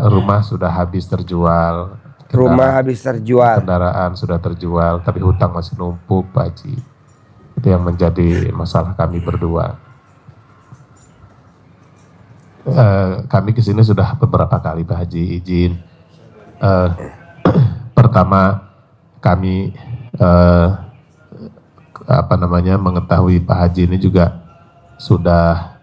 Rumah sudah habis terjual, Rumah habis terjual. kendaraan sudah terjual, tapi hutang masih numpuk, Pak Haji. Itu yang menjadi masalah kami berdua. Kami kesini sudah beberapa kali, Pak Haji, izin. Pertama, kami mengetahui Pak Haji ini juga sudah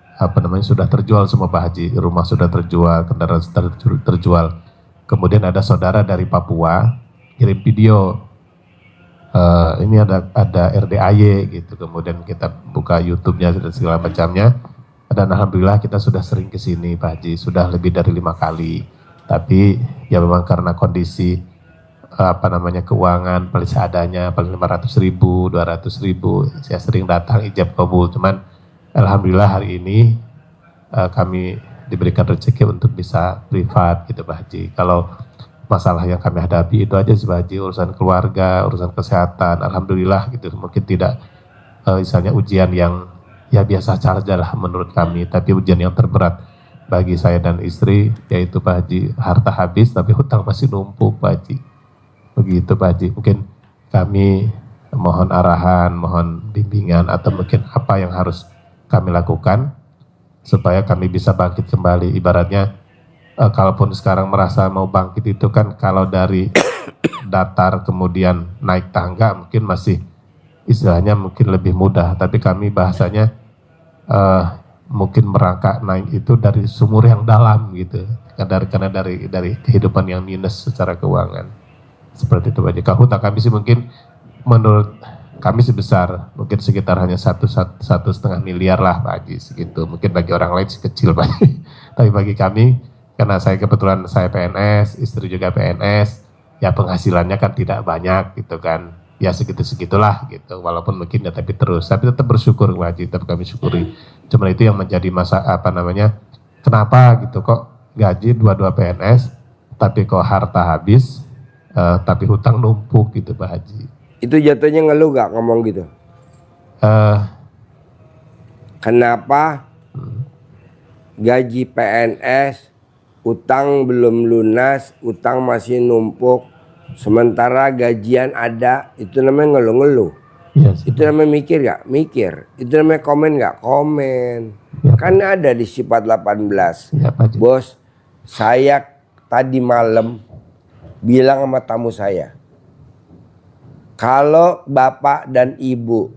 sudah terjual semua, Pak Haji. Rumah sudah terjual, kendaraan sudah terjual. Kemudian ada saudara dari Papua kirim video, ini ada RDAY gitu. Kemudian kita buka YouTube-nya dan segala macamnya. Dan alhamdulillah kita sudah sering ke sini, Pak Haji, sudah lebih dari 5 kali. Tapi ya memang karena kondisi keuangan paling seadanya, paling 500.000, 200.000, saya sering datang ijab kabul. Cuman alhamdulillah hari ini kami diberikan rezeki untuk bisa privat gitu, Pak Haji. Kalau masalah yang kami hadapi itu aja sih, Pak Haji, urusan keluarga, urusan kesehatan, alhamdulillah gitu. Mungkin tidak misalnya ujian yang ya biasa saja lah menurut kami, tapi ujian yang terberat bagi saya dan istri yaitu, Pak Haji, harta habis tapi hutang masih numpuk, Pak Haji. Begitu, Pak Haji. Mungkin kami mohon arahan, mohon bimbingan, atau mungkin apa yang harus kami lakukan supaya kami bisa bangkit kembali. Ibaratnya kalaupun sekarang merasa mau bangkit itu kan kalau dari datar kemudian naik tangga mungkin masih istilahnya mungkin lebih mudah, tapi kami bahasanya mungkin merangkak naik itu dari sumur yang dalam gitu, karena dari kehidupan yang minus secara keuangan. Seperti itu, Pak Haji. Hutang kami sih mungkin menurut kami sebesar mungkin sekitar hanya 1,5 miliar lah, Pak Haji, segitu. Mungkin bagi orang lain sih kecil, Pak Haji. Tapi bagi kami, karena saya kebetulan saya PNS, istri juga PNS, ya penghasilannya kan tidak banyak gitu kan. Ya segitu-segitulah gitu, walaupun mungkin ya tapi tetap bersyukur, Pak Haji, tetap kami syukuri. Cuma itu yang menjadi kenapa gitu kok gaji dua-dua PNS, tapi kok harta habis, tapi hutang numpuk gitu, Pak Haji. Itu jatuhnya ngeluh gak ngomong gitu? Kenapa gaji PNS, utang belum lunas, utang masih numpuk, sementara gajian ada? Itu namanya ngeluh-ngeluh. Yes. Itu namanya mikir gak? Mikir. Itu namanya komen gak? Komen. Ya, kan ada di sifat 18. Ya, Bos, saya tadi malam bilang sama tamu saya, kalau bapak dan ibu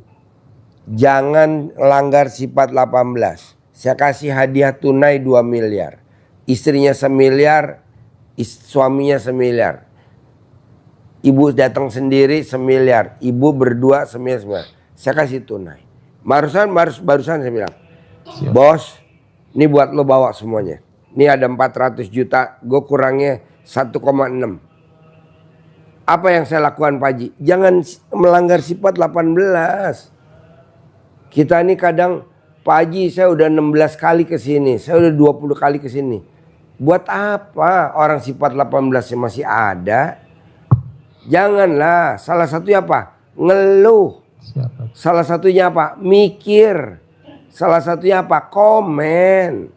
jangan langgar sifat 18, saya kasih hadiah tunai 2 miliar. Istrinya 1 miliar, suaminya 1 miliar. Ibu datang sendiri 1 miliar, ibu berdua 1 miliar. Saya kasih tunai. Barusan saya bilang, Bos, ini buat lo bawa semuanya. Ini ada 400 juta, gue kurangnya 1,6. Apa yang saya lakukan, Pak Haji? Jangan melanggar sifat 18. Kita ini kadang, Pak Haji, saya udah 16 kali ke sini, saya udah 20 kali ke sini. Buat apa orang sifat 18 yang masih ada? Janganlah. Salah satunya apa? Ngeluh. Salah satunya apa? Mikir. Salah satunya apa? Komen.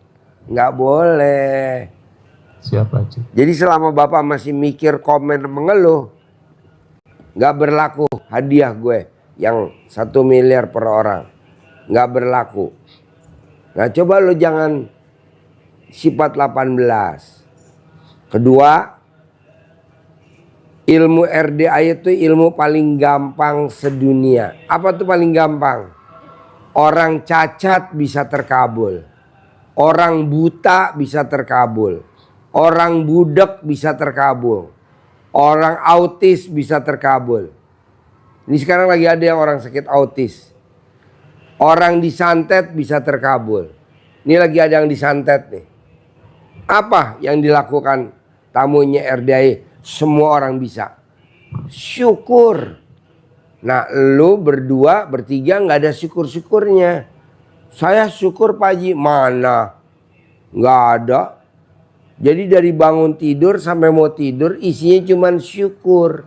Nggak boleh. Siapa, Cik? Jadi selama Bapak masih mikir, komen, mengeluh, nggak berlaku hadiah gue yang 1 miliar per orang. Nggak berlaku. Nah, coba lo jangan sifat 18. Kedua, ilmu RDA itu ilmu paling gampang sedunia. Apa tuh paling gampang? Orang cacat bisa terkabul. Orang buta bisa terkabul. Orang budak bisa terkabul. Orang autis bisa terkabul. Ini sekarang lagi ada yang orang sakit autis. Orang disantet bisa terkabul. Ini lagi ada yang disantet nih. Apa yang dilakukan tamunya RDA? Semua orang bisa. Syukur. Nah, lu berdua, bertiga nggak ada syukur-syukurnya. Saya syukur, Pak Haji. Mana? Nggak ada. Jadi dari bangun tidur sampai mau tidur isinya cuman syukur.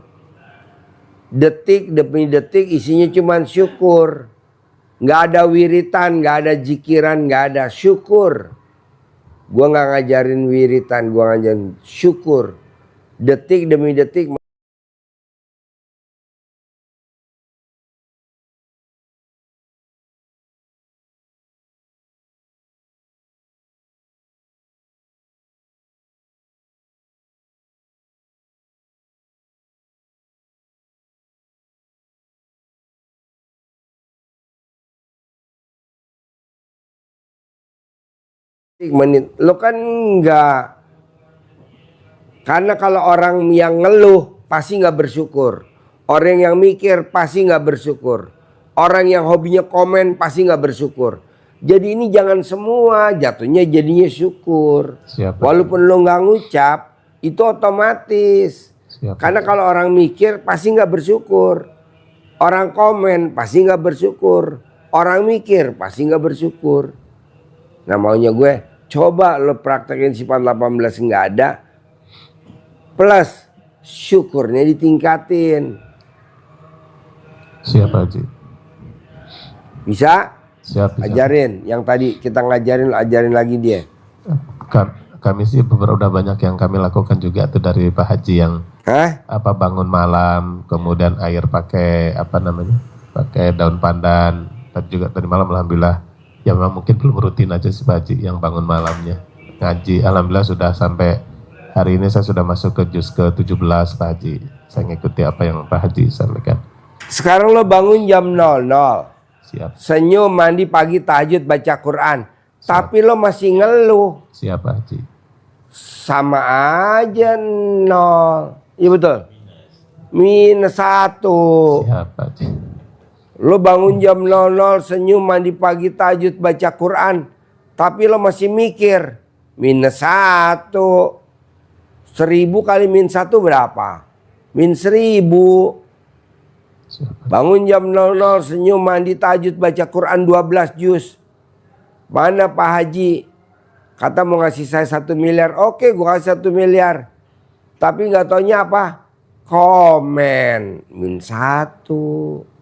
Detik demi detik isinya cuman syukur. Nggak ada wiritan, nggak ada jikiran, nggak ada syukur. Gua nggak ngajarin wiritan, gua ngajarin syukur. Detik demi detik. Menit lo kan enggak, karena kalau orang yang ngeluh pasti nggak bersyukur, orang yang mikir pasti nggak bersyukur, orang yang hobinya komen pasti nggak bersyukur. Jadi ini jangan semua jatuhnya jadinya syukur. Siap. Walaupun lo nggak ngucap itu otomatis. Siap. Karena kalau orang mikir pasti nggak bersyukur, orang komen pasti nggak bersyukur, orang mikir pasti nggak bersyukur. Nah maunya gue coba lo praktekin sifat 18 nggak ada, plus syukurnya ditingkatin. Siap Haji. Bisa? Siap. Ajarin yang tadi kita ngajarin, ajarin lagi dia. Kami sih udah banyak yang kami lakukan juga tuh dari Pak Haji yang Hah? apa bangun malam, kemudian air pakai apa namanya, pakai daun pandan. Tadi juga tadi malam alhamdulillah. Ya memang mungkin belum rutin aja sih Pak Haji yang bangun malamnya ngaji. Alhamdulillah sudah sampai hari ini saya sudah masuk ke juz ke-17 Pak Haji. Saya ngikuti apa yang Pak Haji sampaikan. Sekarang lo bangun jam 00. Siap. Senyum, mandi pagi, tahajud, baca Quran. Tapi lo masih ngeluh. Siap Pak Haji. Sama aja 0. Iya betul. -1. Siap Pak Haji. Lo bangun jam 00, senyum, mandi pagi, tahajud, baca Quran. Tapi lo masih mikir. -1. 1000 kali -1 berapa? -1000. Bangun jam 00, senyum, mandi, tahajud, baca Quran 12 juz. Mana Pak Haji? Kata mau ngasih saya 1 miliar. Oke, gua kasih 1 miliar. Tapi nggak taunya apa? Komen. -1.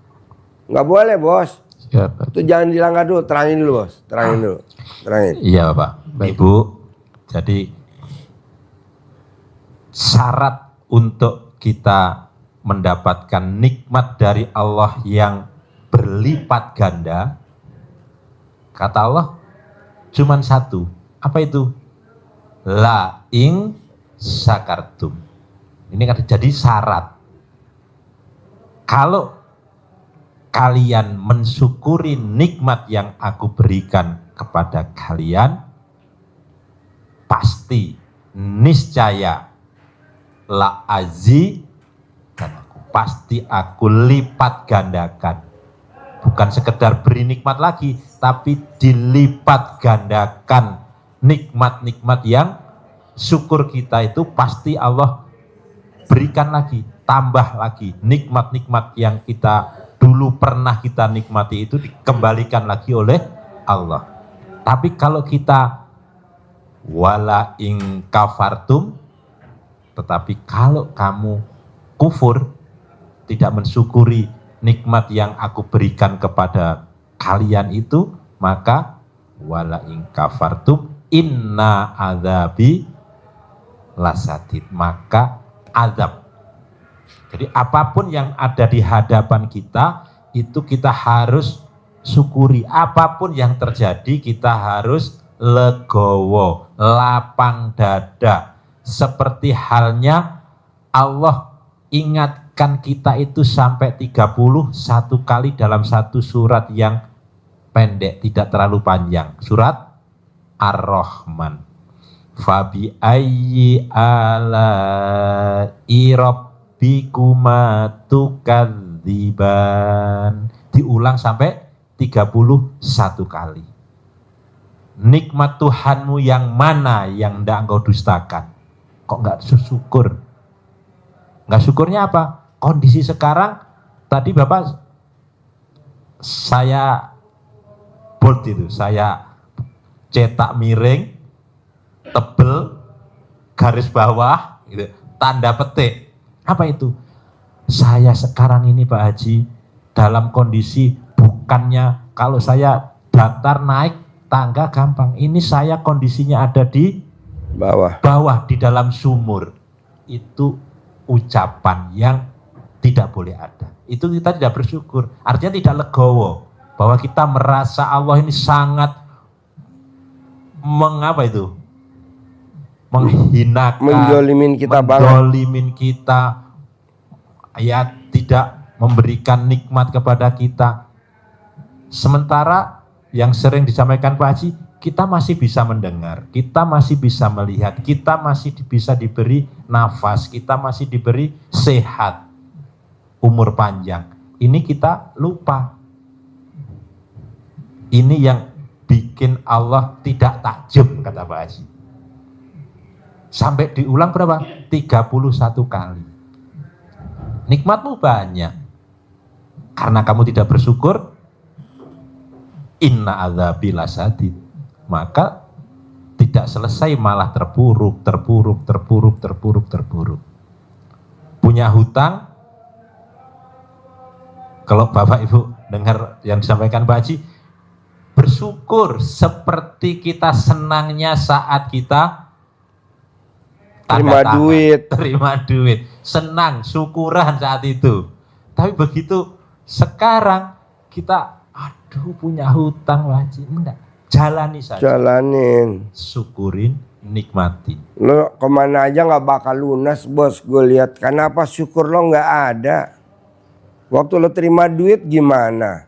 Nggak boleh bos. Siap. Itu jangan dilanggar dulu. Terangin dulu bos. Terangin dulu. Terangin. Iya Bapak. Baik. Ibu, jadi syarat untuk kita mendapatkan nikmat dari Allah yang berlipat ganda, kata Allah cuman satu. Apa itu? La ing syakartum. Ini kan jadi syarat. Kalau kalian mensyukuri nikmat yang aku berikan kepada kalian, pasti niscaya la azi dan pasti aku lipat gandakan. Bukan sekedar beri nikmat lagi, tapi dilipat gandakan nikmat-nikmat yang syukur kita itu pasti Allah berikan lagi, tambah lagi nikmat-nikmat yang kita dulu pernah kita nikmati itu dikembalikan lagi oleh Allah. Tapi kalau kita wala ing kafartum, tetapi kalau kamu kufur, tidak mensyukuri nikmat yang aku berikan kepada kalian itu, maka wala ing kafartum inna adzabi lasadid, maka azab. Jadi apapun yang ada di hadapan kita itu kita harus syukuri. Apapun yang terjadi kita harus legowo, lapang dada. Seperti halnya Allah ingatkan kita itu sampai 31 kali dalam satu surat yang pendek, tidak terlalu panjang. Surat Ar-Rahman. Fabi ayyi ala bikuma tukadziban, diulang sampai 31 kali. Nikmat Tuhanmu yang mana yang tidak engkau dustakan? Kok nggak syukur? Nggak syukurnya apa? Kondisi sekarang, tadi Bapak saya bold itu, saya cetak miring, tebel, garis bawah, gitu, tanda petik. Apa itu? Saya sekarang ini Pak Haji dalam kondisi bukannya kalau saya datar naik tangga gampang. Ini saya kondisinya ada di bawah. di dalam sumur. Itu ucapan yang tidak boleh ada. Itu kita tidak bersyukur. Artinya tidak legowo. Bahwa kita merasa Allah ini sangat menghinakan, Menjolimin kita menjolimin kita, ya tidak memberikan nikmat kepada kita. Sementara yang sering disampaikan Pak Haji, kita masih bisa mendengar, kita masih bisa melihat, kita masih bisa diberi nafas, kita masih diberi sehat, umur panjang. Ini kita lupa. Ini yang bikin Allah tidak takjub, kata Pak Haji. Sampai diulang berapa? 31 kali. Nikmatmu banyak. Karena kamu tidak bersyukur, inna adzabi lasadid. Maka tidak selesai, malah terpuruk. Punya hutang, kalau Bapak Ibu dengar yang disampaikan Pak Haji, bersyukur seperti kita senangnya saat kita terima duit, senang, syukuran saat itu. Tapi begitu sekarang kita, aduh punya hutang wajib, enggak, jalani saja. Jalanin. Syukurin, nikmatin. Lo kemana aja nggak bakal lunas bos, gue lihat. Kenapa syukur lo nggak ada? Waktu lo terima duit gimana?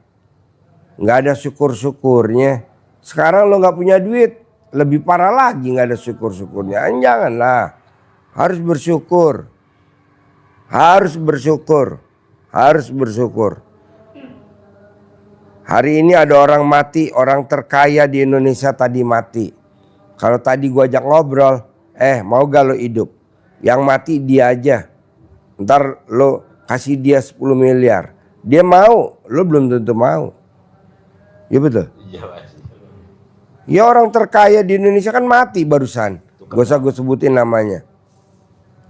Nggak ada syukur-syukurnya. Sekarang lo nggak punya duit, lebih parah lagi nggak ada syukur-syukurnya. Janganlah, harus bersyukur, harus bersyukur. Hari ini ada orang mati, orang terkaya di Indonesia tadi mati. Kalau tadi gua ajak ngobrol, mau gak lo hidup? Yang mati dia aja. Ntar lo kasih dia 10 miliar. Dia mau, lo belum tentu mau. Ya betul? Iya, Pak. Ya orang terkaya di Indonesia kan mati barusan. Gak usah gue sebutin namanya.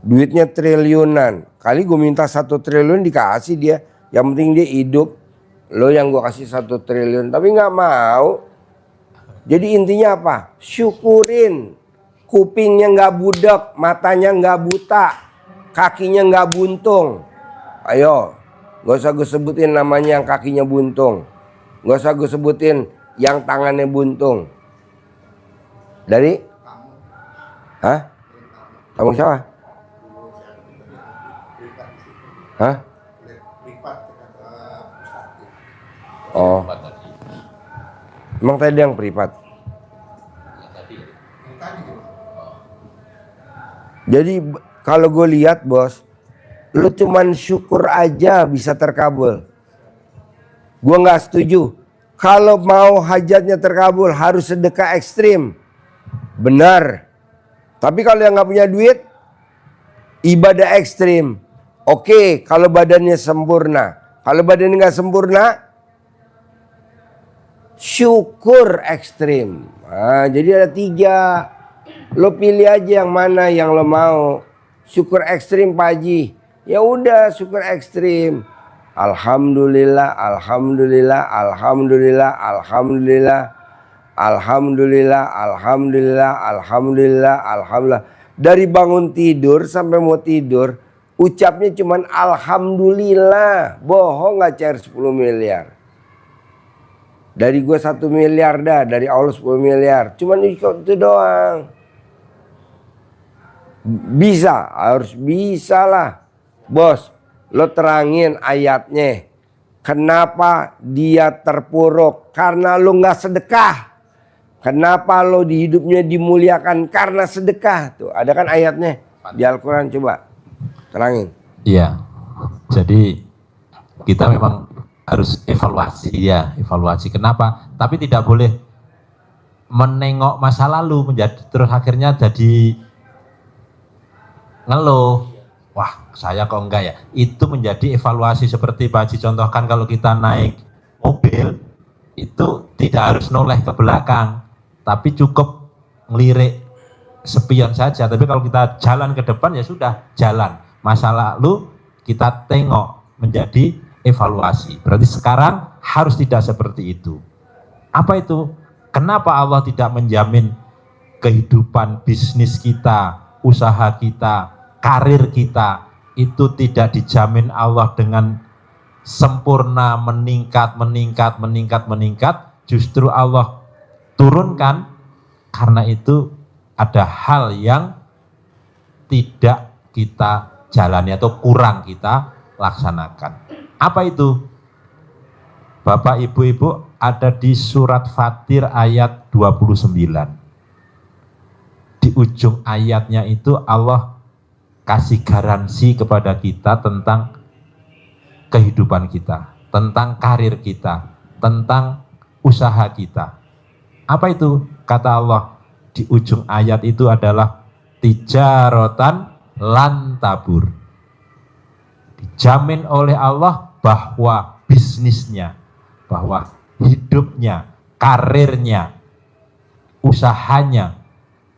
Duitnya triliunan. Kali gue minta 1 triliun dikasih dia. Yang penting dia hidup. Lo yang gue kasih 1 triliun. Tapi gak mau. Jadi intinya apa? Syukurin. Kupingnya gak budak. Matanya gak buta. Kakinya gak buntung. Ayo. Gak usah gue sebutin namanya yang kakinya buntung. Gak usah gue sebutin yang tangannya buntung. Dari? Hah? Kamu siapa? Hah? Oh. Emang tadi yang privat? Jadi kalau gue lihat bos, lu cuman syukur aja bisa terkabul. Gue nggak setuju. Kalau mau hajatnya terkabul harus sedekah ekstrim. Benar. Tapi kalau yang nggak punya duit, ibadah ekstrim. Oke, kalau badannya sempurna. Kalau badannya nggak sempurna, syukur ekstrim. Nah, jadi ada 3. Lo pilih aja yang mana yang lo mau. Syukur ekstrim Pak Haji. Ya udah syukur ekstrim. Alhamdulillah, alhamdulillah, alhamdulillah, alhamdulillah, alhamdulillah, alhamdulillah, alhamdulillah, alhamdulillah. Dari bangun tidur sampai mau tidur, ucapnya cuman alhamdulillah. Bohong nggak cair 10 miliar. Dari gue 1 miliar dah, dari Allah 10 miliar. Cuman itu doang. Bisa, harus bisa lah. Bos, lo terangin ayatnya. Kenapa dia terpuruk? Karena lo gak sedekah. Kenapa lo di hidupnya dimuliakan? Karena sedekah. Tuh, ada kan ayatnya di Al-Quran, coba terangin. Iya, jadi kita memang harus evaluasi ya, evaluasi. Kenapa? Tapi tidak boleh menengok masa lalu menjadi terus akhirnya jadi ngeluh. Wah, saya kok enggak ya? Itu menjadi evaluasi seperti Pak Haji contohkan kalau kita naik mobil itu tidak harus noleh ke belakang, tapi cukup ngelirik spion saja. Tapi kalau kita jalan ke depan ya sudah jalan. Masa lalu kita tengok menjadi evaluasi. Berarti sekarang harus tidak seperti itu. Apa itu? Kenapa Allah tidak menjamin kehidupan bisnis kita, usaha kita, karir kita itu tidak dijamin Allah dengan sempurna, meningkat, justru Allah turunkan karena itu ada hal yang tidak kita jalani atau kurang kita laksanakan. Apa itu? Bapak Ibu-ibu, ada di surat Fatir ayat 29. Di ujung ayatnya itu Allah kasih garansi kepada kita tentang kehidupan kita, tentang karir kita, tentang usaha kita. Apa itu? Kata Allah di ujung ayat itu adalah tijarotan lan tabur. Dijamin oleh Allah bahwa bisnisnya, bahwa hidupnya, karirnya, usahanya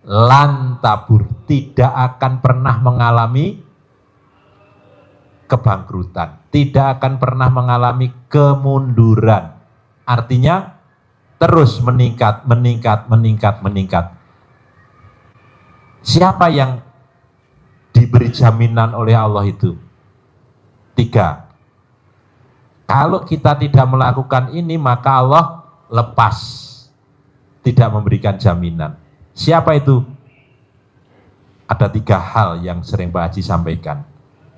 lan tabur, tidak akan pernah mengalami kebangkrutan, tidak akan pernah mengalami kemunduran. Artinya terus meningkat. Siapa yang diberi jaminan oleh Allah itu? 3. Kalau kita tidak melakukan ini, maka Allah lepas, tidak memberikan jaminan. Siapa itu? Ada 3 hal yang sering Pak Haji sampaikan.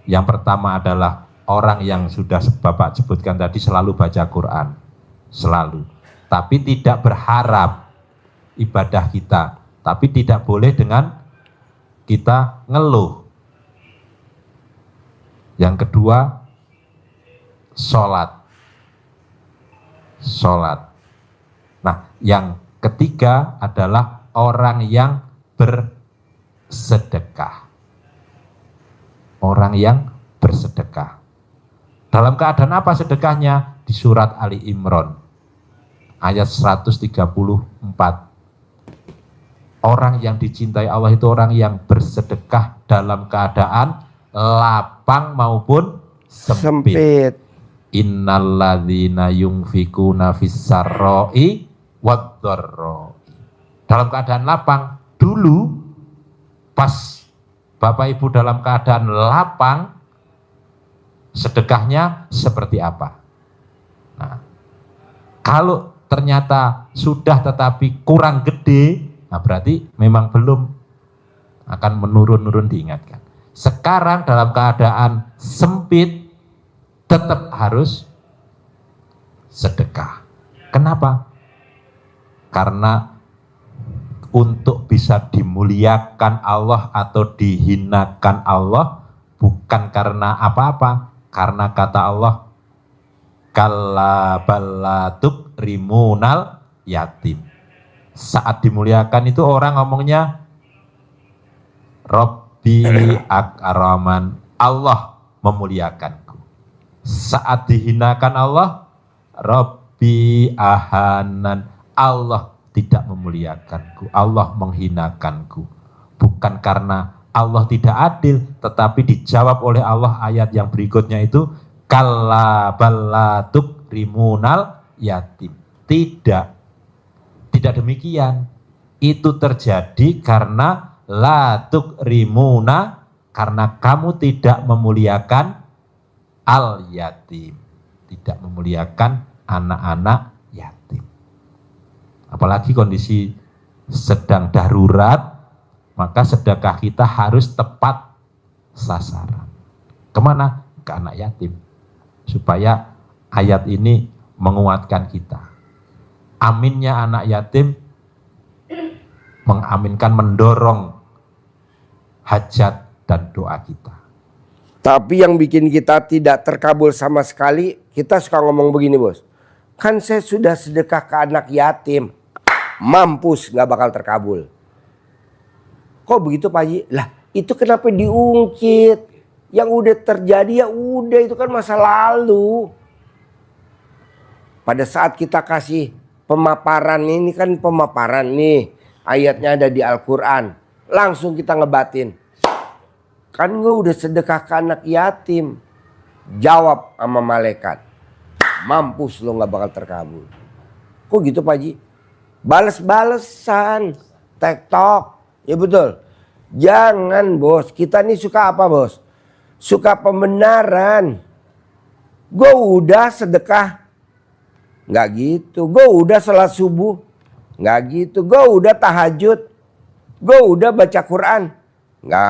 Yang pertama adalah orang yang sudah Bapak sebutkan tadi selalu baca Quran. Selalu. Tapi tidak berharap ibadah kita. Tapi tidak boleh dengan kita ngeluh. Yang kedua, sholat. Nah, yang ketiga adalah orang yang bersedekah. Orang yang bersedekah. Dalam keadaan apa sedekahnya? Di surat Ali Imran ayat 134. Orang yang dicintai Allah itu orang yang bersedekah dalam keadaan lapang maupun sempit. Innalladzina yunfikuna fis-sarra'i wad-dharra'i. Dalam keadaan lapang, dulu pas Bapak Ibu dalam keadaan lapang, sedekahnya seperti apa? Nah, kalau ternyata sudah tetapi kurang gede, nah berarti memang belum, akan menurun diingatkan. Sekarang dalam keadaan sempit, tetap harus sedekah. Kenapa? Karena untuk bisa dimuliakan Allah atau dihinakan Allah bukan karena apa-apa, karena kata Allah kalla balatuk rimunal yatim. Saat dimuliakan itu orang ngomongnya Rabbi akraman, Allah memuliakanku. Saat dihinakan Allah, Rabbi ahanan, Allah tidak memuliakanku, Allah menghinakanku. Bukan karena Allah tidak adil, tetapi dijawab oleh Allah ayat yang berikutnya itu kalla balatuk rimunal yatim. Tidak demikian. Itu terjadi karena latuk rimuna, karena kamu tidak memuliakan al yatim, tidak memuliakan anak-anak yatim. Apalagi kondisi sedang darurat, maka sedekah kita harus tepat sasaran. Kemana? Ke anak yatim. Supaya ayat ini menguatkan kita. Aminnya anak yatim mengaminkan, mendorong hajat dan doa kita. Tapi yang bikin kita tidak terkabul sama sekali, kita suka ngomong begini, bos. Kan saya sudah sedekah ke anak yatim. Mampus, gak bakal terkabul. Kok begitu Pak Haji? Lah itu kenapa diungkit? Yang udah terjadi ya udah, itu kan masa lalu. Pada saat kita kasih pemaparan, ini kan pemaparan nih. Ayatnya ada di Al-Quran. Langsung kita ngebatin. Kan gue udah sedekah ke anak yatim. Jawab sama malaikat. Mampus lo, gak bakal terkabul. Kok gitu Pak Haji? Bales-balesan, TikTok, ya betul. Jangan bos, kita nih suka apa bos? Suka pembenaran. Gue udah sedekah, nggak gitu. Gue udah sholat subuh, nggak gitu. Gue udah tahajud, gue udah baca Quran, nggak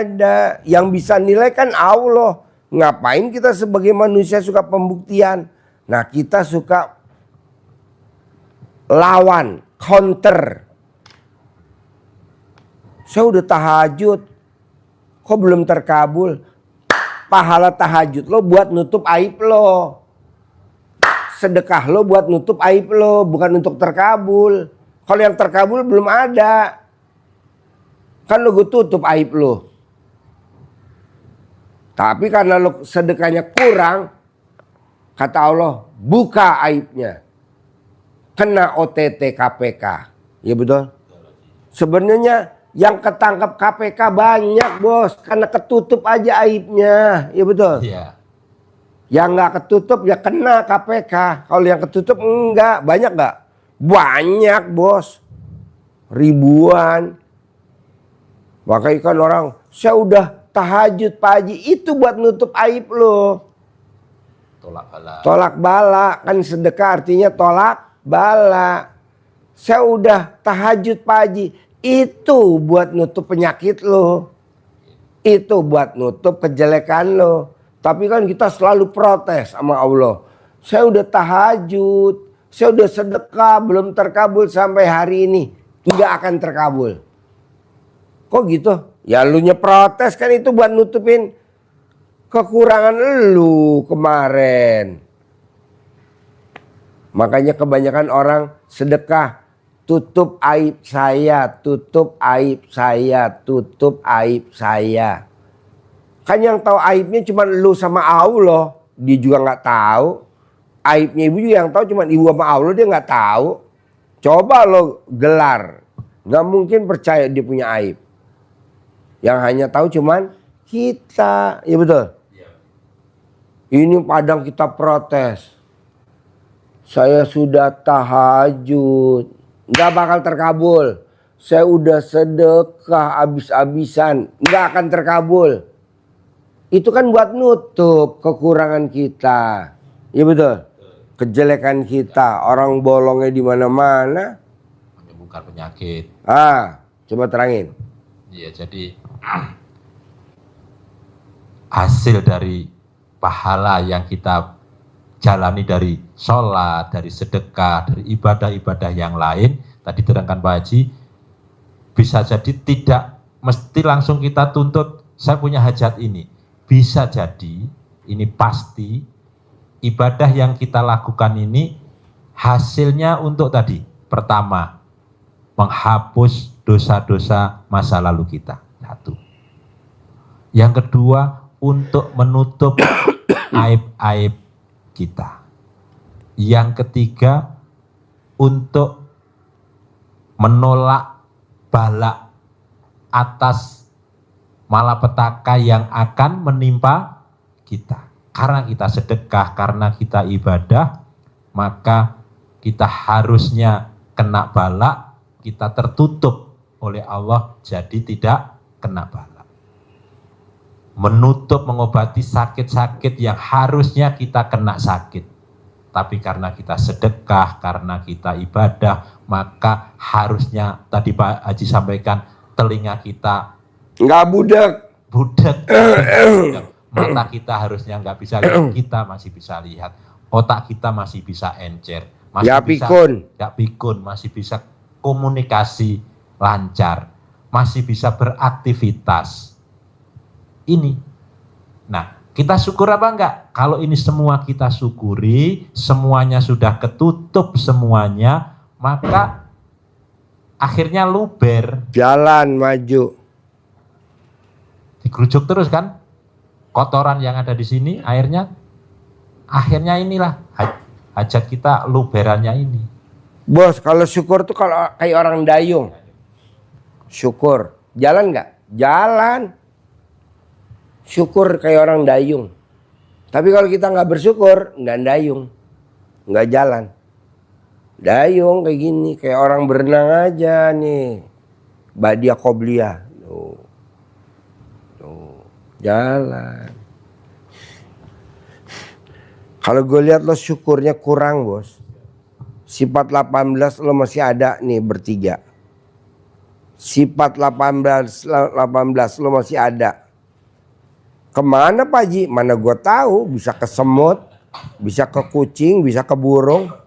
ada. Yang bisa nilai kan Allah. Ngapain kita sebagai manusia suka pembuktian? Nah kita suka lawan, counter. Saya udah tahajud, kok belum terkabul? Pahala tahajud lo buat nutup aib lo. Sedekah lo buat nutup aib lo, bukan untuk terkabul. Kalau yang terkabul belum ada. Kan lo gue tutup aib lo. Tapi karena lo sedekahnya kurang, kata Allah, buka aibnya. Kena OTT KPK. Ya betul? Sebenarnya yang ketangkap KPK banyak bos. Karena ketutup aja aibnya. Ya betul? Iya. Yang nggak ketutup ya kena KPK. Kalau yang ketutup enggak. Banyak nggak? Banyak bos. Ribuan. Makanya kan orang, saya udah tahajud Pak Haji. Itu buat nutup aib lo. Tolak bala. Tolak bala. Kan sedekah artinya tolak bala. Saya udah tahajud Pak Haji. Itu buat nutup penyakit lo. Itu buat nutup kejelekan lo. Tapi kan kita selalu protes sama Allah. Saya udah tahajud. Saya udah sedekah. Belum terkabul sampai hari ini. Tidak akan terkabul. Kok gitu? Ya lu protes kan itu buat nutupin kekurangan lu kemarin. Makanya kebanyakan orang sedekah. Tutup aib saya, tutup aib saya, tutup aib saya. Kan yang tahu aibnya cuma lu sama Allah. Dia juga nggak tahu. Aibnya ibu juga yang tahu cuma ibu sama Allah, dia nggak tahu. Coba lo gelar. Nggak mungkin percaya dia punya aib. Yang hanya tahu cuman kita. Ya betul? Ini padang kita protes. Saya sudah tahajud. Nggak bakal terkabul. Saya udah sedekah habis-habisan. Nggak akan terkabul. Itu kan buat nutup kekurangan kita. Iya betul. Kejelekan kita. Orang bolongnya di mana-mana. Menyembuhkan penyakit. Coba terangin. Iya, jadi hasil dari pahala yang kita jalani dari sholat, dari sedekah, dari ibadah-ibadah yang lain, tadi diterangkan Pak Haji, bisa jadi tidak mesti langsung kita tuntut, saya punya hajat ini. Bisa jadi, ini pasti, ibadah yang kita lakukan ini, hasilnya untuk tadi, pertama, menghapus dosa-dosa masa lalu kita. Satu. Yang kedua, untuk menutup aib-aib kita. Yang ketiga, untuk menolak bala atas malapetaka yang akan menimpa kita. Karena kita sedekah, karena kita ibadah, maka kita harusnya kena bala, kita tertutup oleh Allah, jadi tidak kena bala. Menutup, mengobati sakit-sakit yang harusnya kita kena sakit. Tapi karena kita sedekah, karena kita ibadah, maka harusnya tadi Pak Haji sampaikan, telinga kita nggak budek. Mata kita harusnya nggak bisa lihat, kita masih bisa lihat. Otak kita masih bisa encer, masih pikun, masih bisa komunikasi lancar, masih bisa beraktivitas. Ini. Nah, kita syukur apa enggak? Kalau ini semua kita syukuri, semuanya sudah ketutup semuanya, maka akhirnya luber. Jalan maju. Digerujuk terus kan? Kotoran yang ada di sini, akhirnya inilah hajat kita luberannya ini. Bos, kalau syukur tuh kalau kayak orang dayung. Syukur. Jalan enggak? Jalan. Syukur kayak orang dayung. Tapi kalau kita nggak bersyukur, nggak dayung, nggak jalan. Dayung kayak gini, kayak orang berenang aja nih. Badia Qobliyah. Tuh, jalan. Kalau gue lihat lo syukurnya kurang, bos. Sifat 18 lo masih ada nih bertiga. Sifat 18 lo masih ada. Kemana Pak Haji? Mana gue tahu, bisa ke semut, bisa ke kucing, bisa ke burung.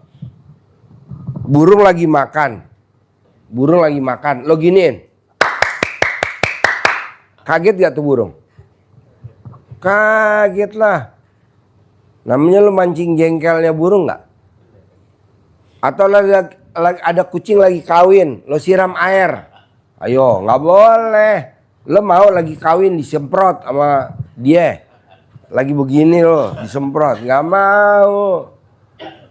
Burung lagi makan. Burung lagi makan. Lo giniin. Kaget gak tuh burung? Kaget lah. Namanya lo mancing jengkelnya burung gak? Atau ada kucing lagi kawin, lo siram air. Ayo, gak boleh. Lo mau lagi kawin disemprot sama dia. Lagi begini lo disemprot. Gak mau.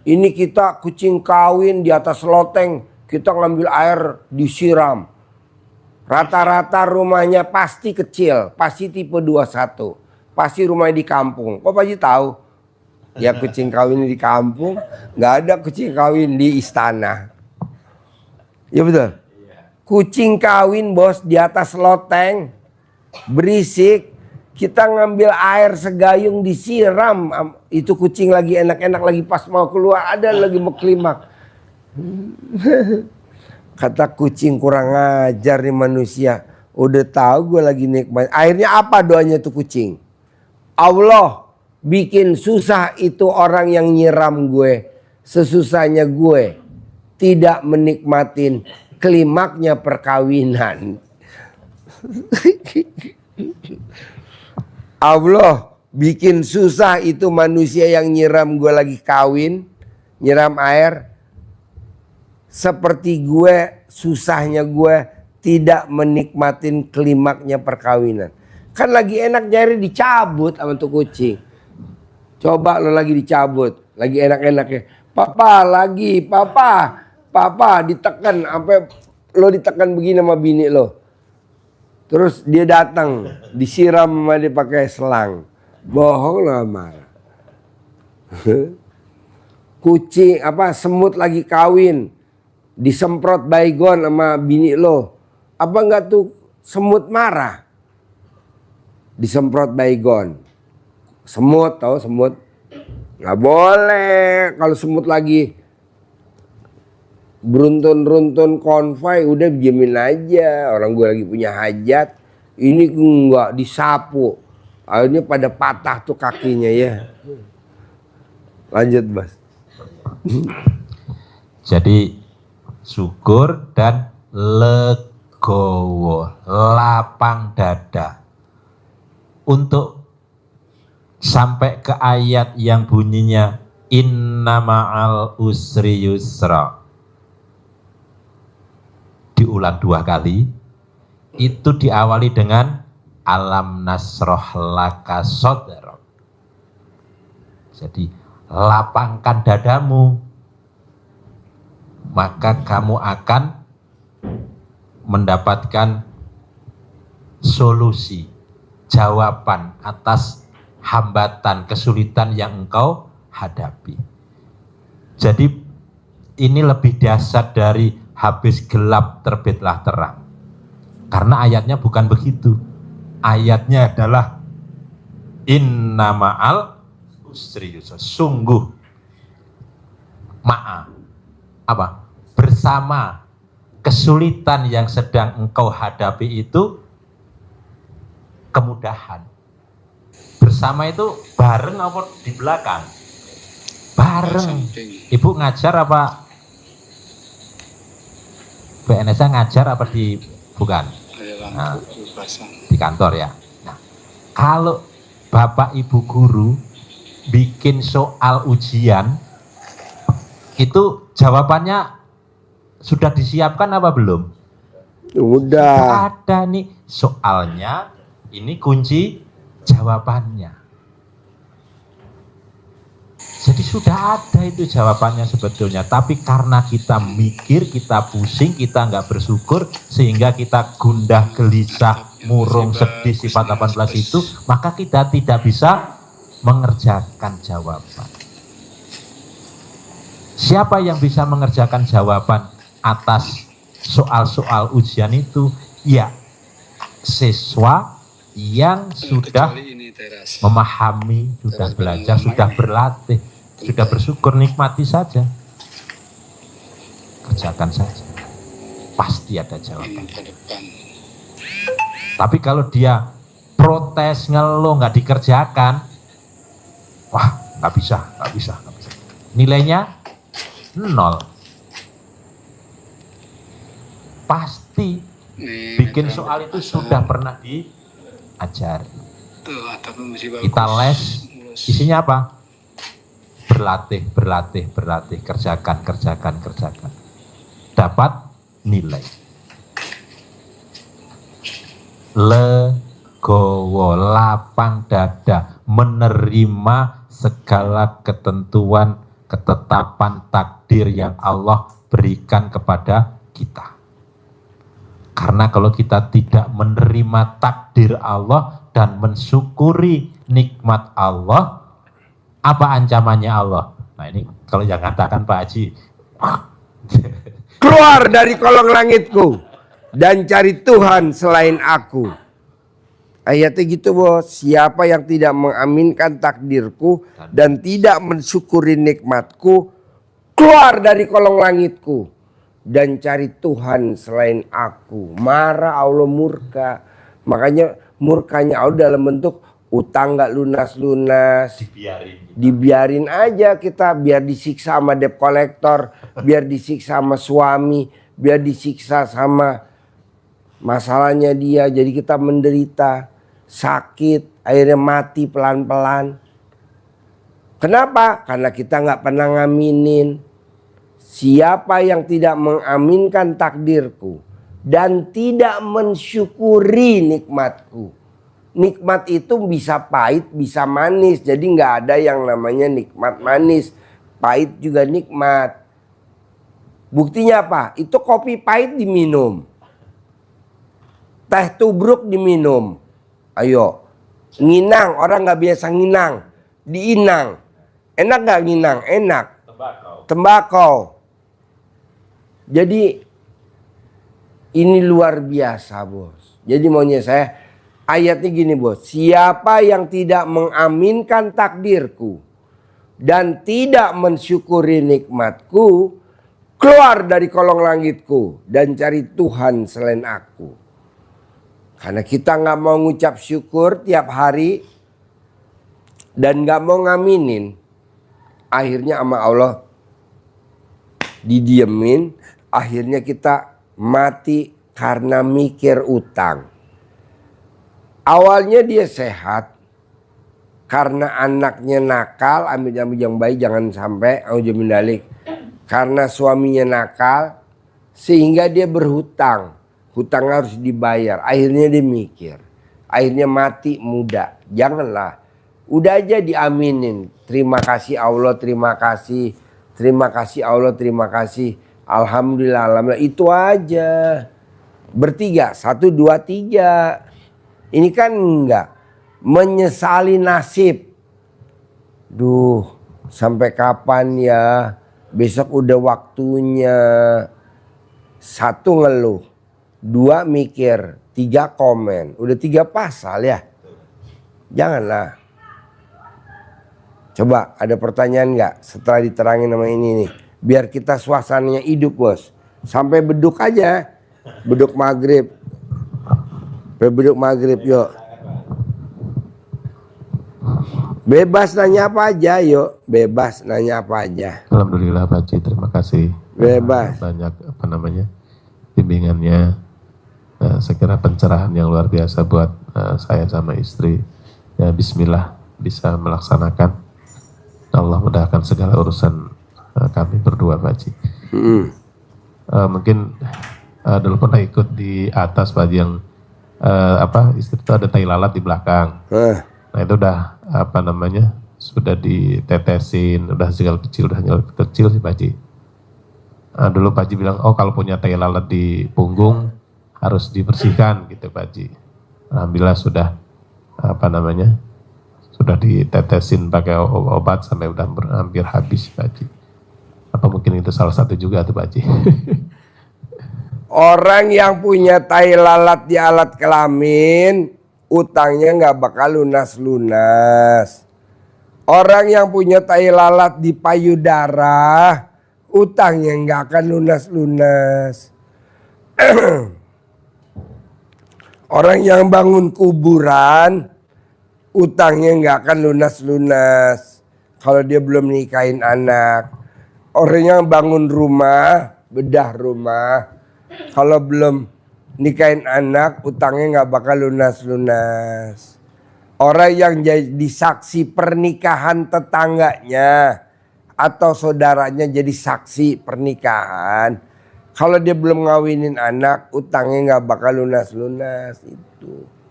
Ini kita kucing kawin di atas loteng, kita ngambil air disiram. Rata-rata rumahnya pasti kecil, pasti tipe 21. Pasti rumahnya di kampung. Kok Pak Haji tahu? Ya kucing kawin di kampung, nggak ada kucing kawin di istana. Ya betul. Kucing kawin bos di atas loteng, berisik. Kita ngambil air segayung disiram. Itu kucing lagi enak-enak lagi pas mau keluar. Ada lagi mau klimak. Kata kucing kurang ajar nih manusia. Udah tahu gue lagi nikmat. Akhirnya apa doanya tuh kucing? Allah bikin susah itu orang yang nyiram gue. Sesusahnya gue tidak menikmatin klimaknya perkawinan. Allah bikin susah itu manusia yang nyiram gue lagi kawin, nyiram air. Seperti gue, susahnya gue tidak menikmatin klimaknya perkawinan. Kan lagi enak nyari dicabut sama tuh kucing. Coba lo lagi dicabut, lagi enak-enaknya. Papa lagi, papa ditekan sampai lo ditekan begini sama bini lo. Terus dia datang, disiram sama dia pakai selang. Bohong lah marah. Kucing semut lagi kawin, disemprot baygon sama bini lo. Apa enggak tuh semut marah? Disemprot baygon. Semut, tahu semut? Nggak boleh kalau semut lagi beruntun-runtun konvoy, udah diemin aja. Orang gue lagi punya hajat, ini enggak disapu. Akhirnya pada patah tuh kakinya ya. Lanjut Mas. Jadi syukur dan legowo, lapang dada. Untuk sampai ke ayat yang bunyinya inna ma'al usri yusra, diulang 2 kali, itu diawali dengan alam nasroh laka sodrok. Jadi lapangkan dadamu, maka kamu akan mendapatkan solusi, jawaban atas hambatan, kesulitan yang engkau hadapi. Jadi ini lebih dahsyat dari habis gelap terbitlah terang. Karena ayatnya bukan begitu. Ayatnya adalah inna ma'al usri yusra. Sungguh bersama kesulitan yang sedang engkau hadapi itu kemudahan. Bersama itu bareng apa di belakang? Bareng. Ibu ngajar apa? PNS ngajar apa di bukan? Nah, di kantor ya. Nah, kalau Bapak Ibu guru bikin soal ujian, itu jawabannya sudah disiapkan apa belum? Udah. Ada nih soalnya, ini kunci jawabannya. Jadi sudah ada itu jawabannya sebetulnya, tapi karena kita mikir, kita pusing, kita nggak bersyukur, sehingga kita gundah, gelisah, murung, sedih, sifat 18 itu, maka kita tidak bisa mengerjakan jawaban. Siapa yang bisa mengerjakan jawaban atas soal-soal ujian itu? Ya, siswa yang sudah memahami, sudah belajar, sudah berlatih, sudah bersyukur, nikmati saja. Kerjakan saja. Pasti ada jawaban. Tapi kalau dia protes, ngeluh, nggak dikerjakan, wah nggak bisa. Nilainya 0. Pasti bikin soal itu sudah pernah diajari. Kita les, isinya apa? Berlatih, kerjakan. Dapat nilai. Legowo, lapang dada, menerima segala ketentuan, ketetapan takdir yang Allah berikan kepada kita. Karena kalau kita tidak menerima takdir Allah dan mensyukuri nikmat Allah, apa ancamannya Allah? Nah ini kalau yang katakan Pak Haji, keluar dari kolong langitku dan cari Tuhan selain aku. Ayatnya gitu bos. Siapa yang tidak mengaminkan takdirku dan tidak mensyukuri nikmatku, keluar dari kolong langitku dan cari Tuhan selain aku. Marah Allah, murka. Makanya murkanya Allah dalam bentuk utang gak lunas-lunas. Dibiarin aja kita, biar disiksa sama debt collector, biar disiksa sama suami, biar disiksa sama masalahnya dia. Jadi kita menderita, sakit, akhirnya mati pelan-pelan. Kenapa? Karena kita gak pernah ngaminin. Siapa yang tidak mengaminkan takdirku dan tidak mensyukuri nikmatku. Nikmat itu bisa pahit, bisa manis. Jadi nggak ada yang namanya nikmat manis. Pahit juga nikmat. Buktinya apa? Itu kopi pahit diminum. Teh tubruk diminum. Ayo. Nginang, orang nggak biasa nginang. Diinang. Enak nggak nginang? Enak. Tembakau. Jadi ini luar biasa bos. Jadi maunya saya, ayatnya gini bos. Siapa yang tidak mengaminkan takdirku dan tidak mensyukuri nikmatku, keluar dari kolong langitku dan cari Tuhan selain aku. Karena kita gak mau ngucap syukur tiap hari dan gak mau ngaminin, akhirnya sama Allah didiemin. Akhirnya kita mati karena mikir utang. Awalnya dia sehat karena anaknya nakal, ambil yang baik jangan sampai aujamindalik. Karena suaminya nakal sehingga dia berhutang. Hutang harus dibayar. Akhirnya dia mikir. Akhirnya mati muda. Janganlah. Udah aja diaminin. Terima kasih Allah, terima kasih. Terima kasih Allah, terima kasih. Alhamdulillah, alhamdulillah. Itu aja. Bertiga, 1, 2, 3. Ini kan enggak. Menyesali nasib. Duh, sampai kapan ya? Besok udah waktunya. 1 ngeluh. 2 mikir. 3 komen. Udah 3 pasal ya. Janganlah. Coba ada pertanyaan enggak setelah diterangin sama ini nih. Biar kita suasananya hidup bos. Sampai beduk aja. Beduk maghrib. Beduk maghrib yuk. Bebas nanya apa aja yuk. Bebas nanya apa aja. Alhamdulillah Pak Haji, terima kasih. Bebas. Banyak bimbingannya. Saya kira pencerahan yang luar biasa buat saya sama istri. Ya Bismillah bisa melaksanakan. Allah mudahkan segala urusan kami berdua Pak Haji. Mungkin dulu pernah ikut di atas Pak Haji yang istri itu ada tai lalat di belakang. Nah itu udah sudah ditetesin, udah segala kecil sih Pak Haji. Dulu Pak Haji bilang, oh kalau punya tai lalat di punggung harus dibersihkan gitu Pak Haji. Alhamdulillah sudah sudah ditetesin pakai obat sampai udah hampir habis Pak Haji. Apa mungkin itu salah satu juga tuh Pak Haji? Orang yang punya tai lalat di alat kelamin, utangnya nggak bakal lunas-lunas. Orang yang punya tai lalat di payudara, utangnya nggak akan lunas-lunas. Orang yang bangun kuburan, utangnya nggak akan lunas-lunas kalau dia belum nikahin anak. Orang yang bangun rumah, bedah rumah, kalau belum nikahin anak, utangnya nggak bakal lunas-lunas. Orang yang jadi saksi pernikahan tetangganya atau saudaranya jadi saksi pernikahan, kalau dia belum ngawinin anak, utangnya nggak bakal lunas-lunas.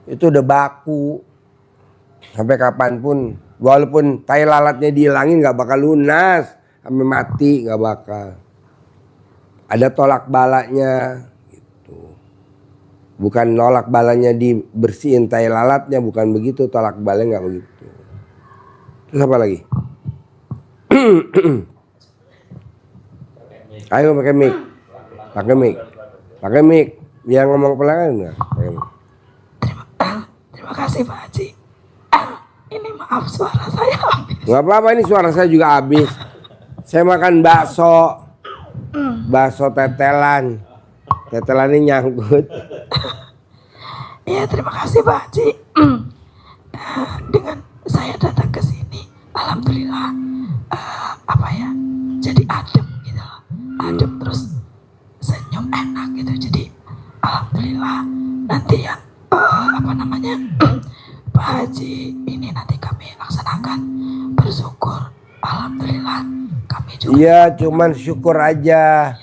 Itu udah baku. Sampai kapanpun, walaupun tai lalatnya dihilangin nggak bakal lunas, sampai mati nggak bakal. Ada tolak balanya, gitu. Bukan nolak balanya dibersihin tai lalatnya, bukan begitu, tolak balanya nggak begitu. Terus apa lagi? Ayo pakai mic, pakai mic, biar ngomong pelan nggak? Terima kasih Pak Haji. Ini maaf suara saya habis. Nggak apa-apa, ini suara saya juga habis. Saya makan bakso tetelan. Tetelannya nyangkut. Iya, terima kasih Pak Haji. Dengan saya datang ke sini, alhamdulillah jadi adem gitu loh. Adem terus senyum enak gitu. Jadi alhamdulillah nanti yang Pak Haji ini nanti kami laksanakan, bersyukur. Alhamdulillah kami juga. Iya, cuman syukur aja.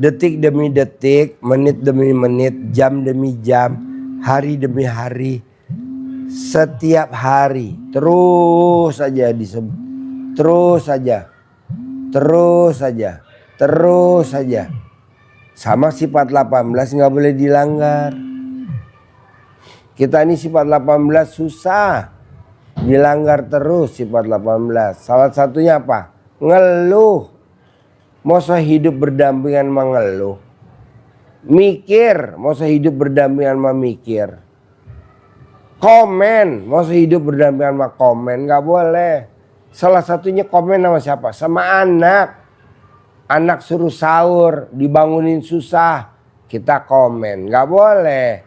Detik demi detik, menit demi menit, jam demi jam, hari demi hari, setiap hari terus saja disebut, terus saja. Sama sifat 18 nggak boleh dilanggar. Kita ini sifat 18 susah, dilanggar terus sifat 18. Salah satunya apa? Ngeluh. Masa hidup berdampingan sama ngeluh? Mikir, masa hidup berdampingan sama mikir? Komen, masa hidup berdampingan sama komen? Nggak boleh. Salah satunya komen sama siapa? Sama anak. Anak suruh sahur, dibangunin susah, kita komen. Nggak boleh.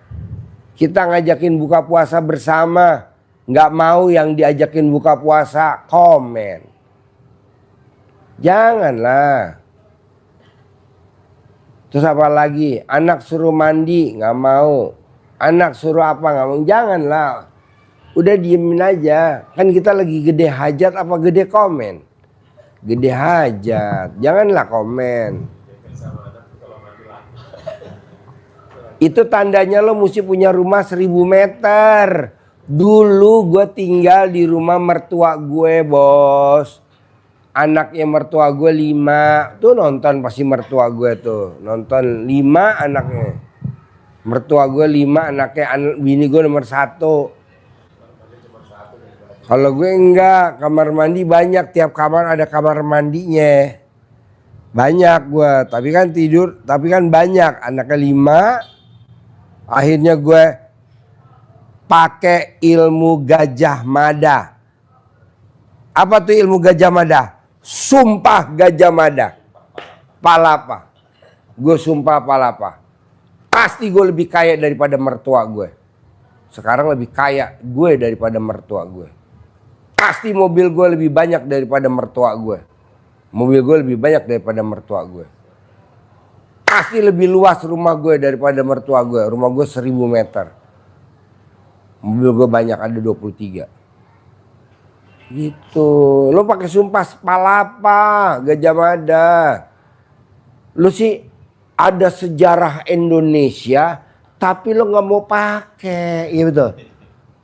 Kita ngajakin buka puasa bersama, nggak mau yang diajakin buka puasa, komen. Janganlah. Terus apa lagi? Anak suruh mandi, nggak mau. Anak suruh apa, nggak mau. Janganlah. Udah diemin aja. Kan kita lagi gede hajat apa gede komen? Gede hajat. Janganlah komen. Itu tandanya lo mesti punya rumah 1000 meter. Dulu gue tinggal di rumah mertua gue, bos. Anaknya mertua gue 5. Tuh nonton pasti mertua gue tuh. Nonton 5 anaknya. Mertua gue 5 anaknya. Bini gue nomor 1. Kalau gue enggak. Kamar mandi banyak. Tiap kamar ada kamar mandinya. Banyak gue. Tapi kan tidur. Tapi kan banyak. Anaknya 5. Akhirnya gue pakai ilmu Gajah Mada. Apa tuh ilmu Gajah Mada? Sumpah Gajah Mada. Palapa. Gue sumpah palapa. Pasti gue lebih kaya daripada mertua gue. Sekarang lebih kaya gue daripada mertua gue. Pasti mobil gue lebih banyak daripada mertua gue. Mobil gue lebih banyak daripada mertua gue. Pasti lebih luas rumah gue daripada mertua gue. Rumah gue 1000 meter. Mobil gue banyak, ada 23. Gitu. Lo pakai sumpah palapa, Gajah Mada. Lo sih ada sejarah Indonesia, tapi lo nggak mau pakai. Iya betul.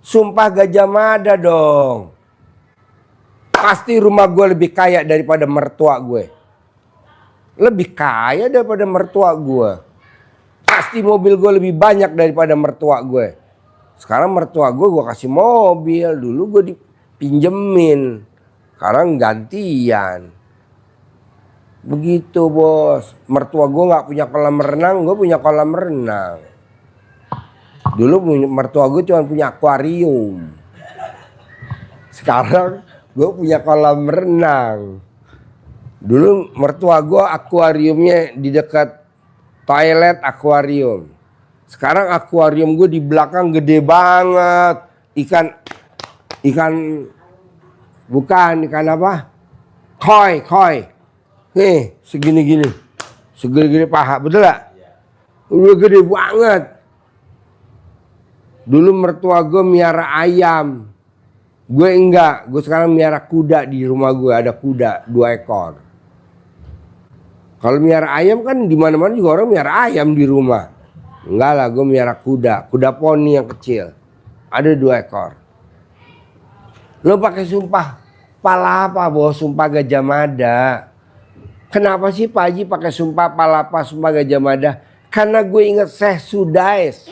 Sumpah Gajah Mada dong. Pasti rumah gue lebih kaya daripada mertua gue. Lebih kaya daripada mertua gue. Pasti mobil gue lebih banyak daripada mertua gue. Sekarang mertua gue kasih mobil. Dulu gue dipinjemin. Sekarang gantian. Begitu bos. Mertua gue nggak punya kolam renang, gue punya kolam renang. Dulu mertua gue cuma punya akuarium. Sekarang gue punya kolam renang. Dulu mertua gue akuariumnya di dekat toilet akuarium. Sekarang akuarium gue di belakang gede banget. Ikan bukan ikan apa? Koi. Nih segini-gini. Segini-gini paha, betul gak? Udah gede banget. Dulu mertua gue miara ayam. Gue enggak, gue sekarang miara kuda di rumah gue, ada kuda 2 ekor. Kalau miara ayam kan di mana-mana juga orang miara ayam di rumah. Enggak lah, gue miara kuda poni yang kecil. Ada 2 ekor. Lo pakai sumpah palapa bos, sumpah Gajah Mada. Kenapa sih Pak Haji pakai sumpah palapa, sumpah Gajah Mada? Karena gue ingat Syekh Sudais,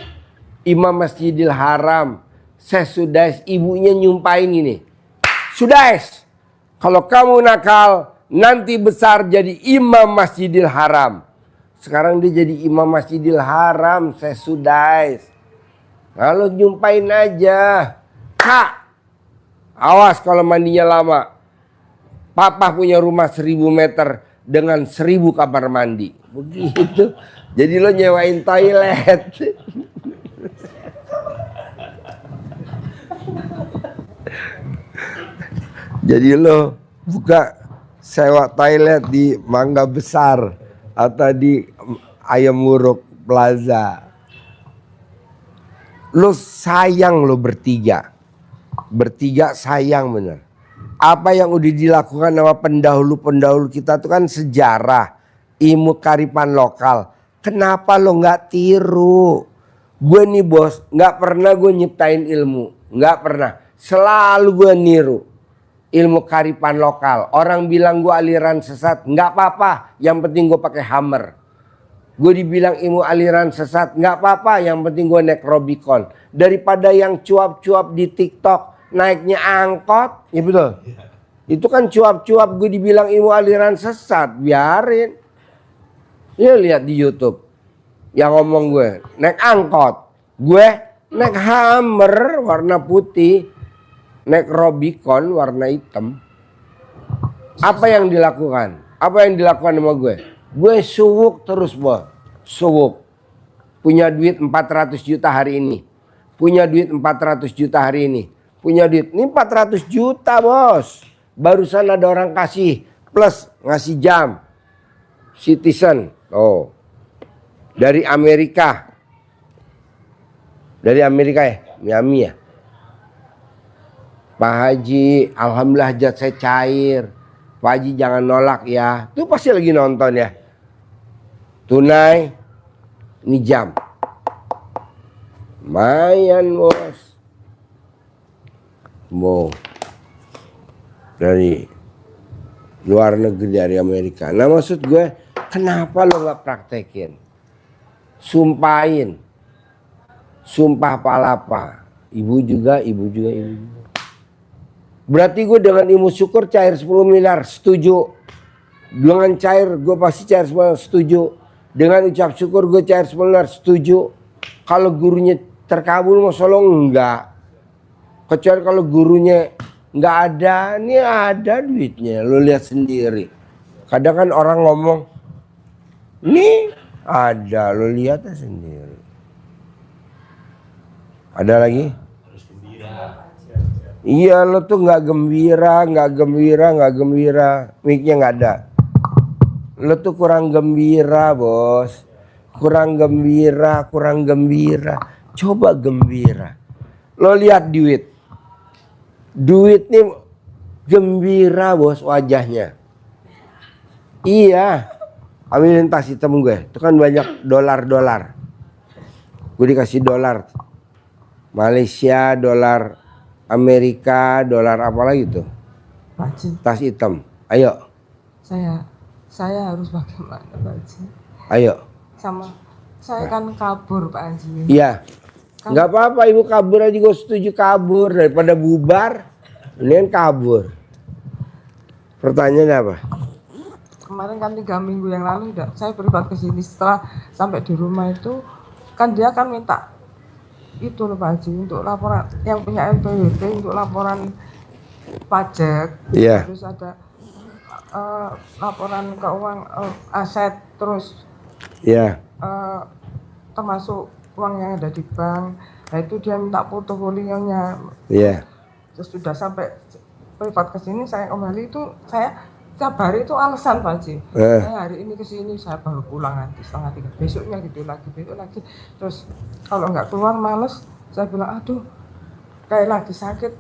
Imam Masjidil Haram. Syekh Sudais, ibunya nyumpahin ini. Sudais, kalau kamu nakal, nanti besar jadi Imam Masjidil Haram. Sekarang dia jadi Imam Masjidil Haram, Syekh Sudais. Kalau nyumpahin aja. Kak, awas kalau mandinya lama. Papa punya rumah 1000 meter dengan 1000 kamar mandi. Begitu. Jadi lo nyewain toilet. Jadi lo buka sewa toilet di Mangga Besar atau di Ayam Wuruk Plaza. Lo sayang lo bertiga. Bertiga sayang bener. Apa yang udah dilakukan sama pendahulu-pendahulu kita itu kan sejarah, ilmu kearifan lokal. Kenapa lo nggak tiru? Gue nih bos, nggak pernah gue nyiptain ilmu, nggak pernah. Selalu gue niru ilmu kearifan lokal. Orang bilang gue aliran sesat, nggak apa-apa. Yang penting gue pakai hammer. Gue dibilang ilmu aliran sesat, nggak apa-apa. Yang penting gue naik Robicon. Daripada yang cuap-cuap di TikTok, naiknya angkot, ya betul. Itu kan cuap-cuap, gue dibilang ilmu aliran sesat, biarin. Ya lihat di YouTube, yang ngomong gue naik angkot, gue naik hammer warna putih, naik Robicon warna hitam. Apa yang dilakukan? Apa yang dilakukan sama gue? Gue suwuk terus bos, suwuk. Punya duit 400 juta hari ini, punya duit 400 juta hari ini. Punya duit, ini 400 juta bos. Barusan ada orang kasih, plus ngasih jam. Citizen, oh. Dari Amerika. Dari Amerika ya, Miami ya. Pak Haji, alhamdulillah hajat saya cair. Pak Haji jangan nolak ya. Itu pasti lagi nonton ya. Tunai, ini jam. Lumayan bos. Mau dari luar negeri, dari Amerika. Nah maksud gue, kenapa lo gak praktekin? Sumpahin. Sumpah palapa. Ibu juga. Berarti gue dengan ilmu syukur cair 10 miliar, setuju. Dengan cair gue pasti cair 10 miliar, setuju. Dengan ucap syukur gue cair 10 miliar, setuju. Kalau gurunya terkabul mau solong enggak. Kecuali kalau gurunya nggak ada, ini ada duitnya, lo lihat sendiri. Kadang kan orang ngomong, nih ada, lo lihat sendiri. Ada lagi? Iya lo tuh nggak gembira. Mic-nya nggak ada. Lo tuh kurang gembira bos, kurang gembira. Coba gembira. Lo lihat duit. Duit nih gembira bos wajahnya. Iya. Ambilin tas hitam gue. Itu kan banyak dolar. Gue dikasih dolar. Malaysia, dolar Amerika, dolar apa lagi tuh? Pak Haji, Tas hitam. Ayo. saya harus bagaimana Pak Haji? Ayo. Sama saya kan kabur Pak Haji. Iya. Nggak apa-apa ibu kabur aja, gue setuju kabur daripada bubar. Ini kan kabur. Pertanyaannya apa? kemarin kan 3 minggu yang lalu udah saya privat ke sini. Setelah sampai di rumah itu kan dia kan minta itu loh Pak Haji, untuk laporan yang punya NPWP untuk laporan pajak. Iya. Terus ada laporan keuangan aset, terus Iya. termasuk uang yang ada di bank. Nah itu dia minta portofolionya. Iya. Terus sudah sampai privat ke sini, saya kembali itu saya tiap hari itu alasan Pak Haji. Saya hari ini ke sini, saya baru pulang nanti 2:30. Besoknya gitu lagi, besok lagi. Terus kalau nggak keluar males, saya bilang aduh kayak lagi sakit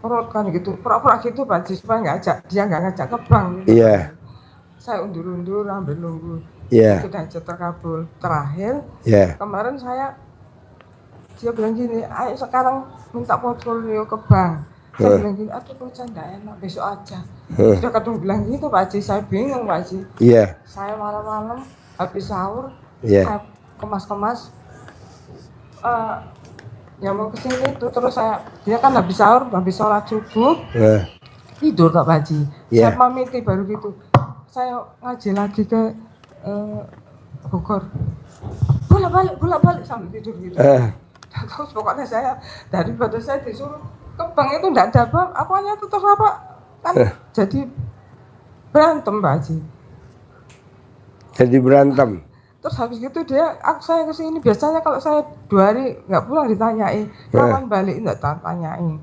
perut kan gitu. Pura-pura gitu Pak Haji supaya dia nggak ngajak ke bank. Gitu. Iya. Saya undur-undur sambil nunggu. Iya. Itu aja terkabul. Terakhir Iya. kemarin dia bilang gini, ayo sekarang minta portfolio ke bank. Saya bilang gini, aduh kok saya nggak enak, besok aja. Sudah kadang bilang gitu Pak Haji, saya bingung Pak Haji. Iya. Saya malam-malam habis sahur, Iya. saya kemas-kemas, yang mau kesini itu terus dia kan habis sahur, habis sholat subuh, tidur Pak Haji. Iya. Saya pamiti baru gitu, saya ngaji lagi ke Bogor, bolak-balik sambil tidur gitu. Terus pokoknya saya daripada saya disuruh ke bank itu enggak ada apanya tetap apa kan jadi berantem Pak Haji. Jadi berantem. Terus habis gitu saya kesini biasanya kalau saya 2 hari nggak pulang ditanyain kapan balik, nggak tanyain.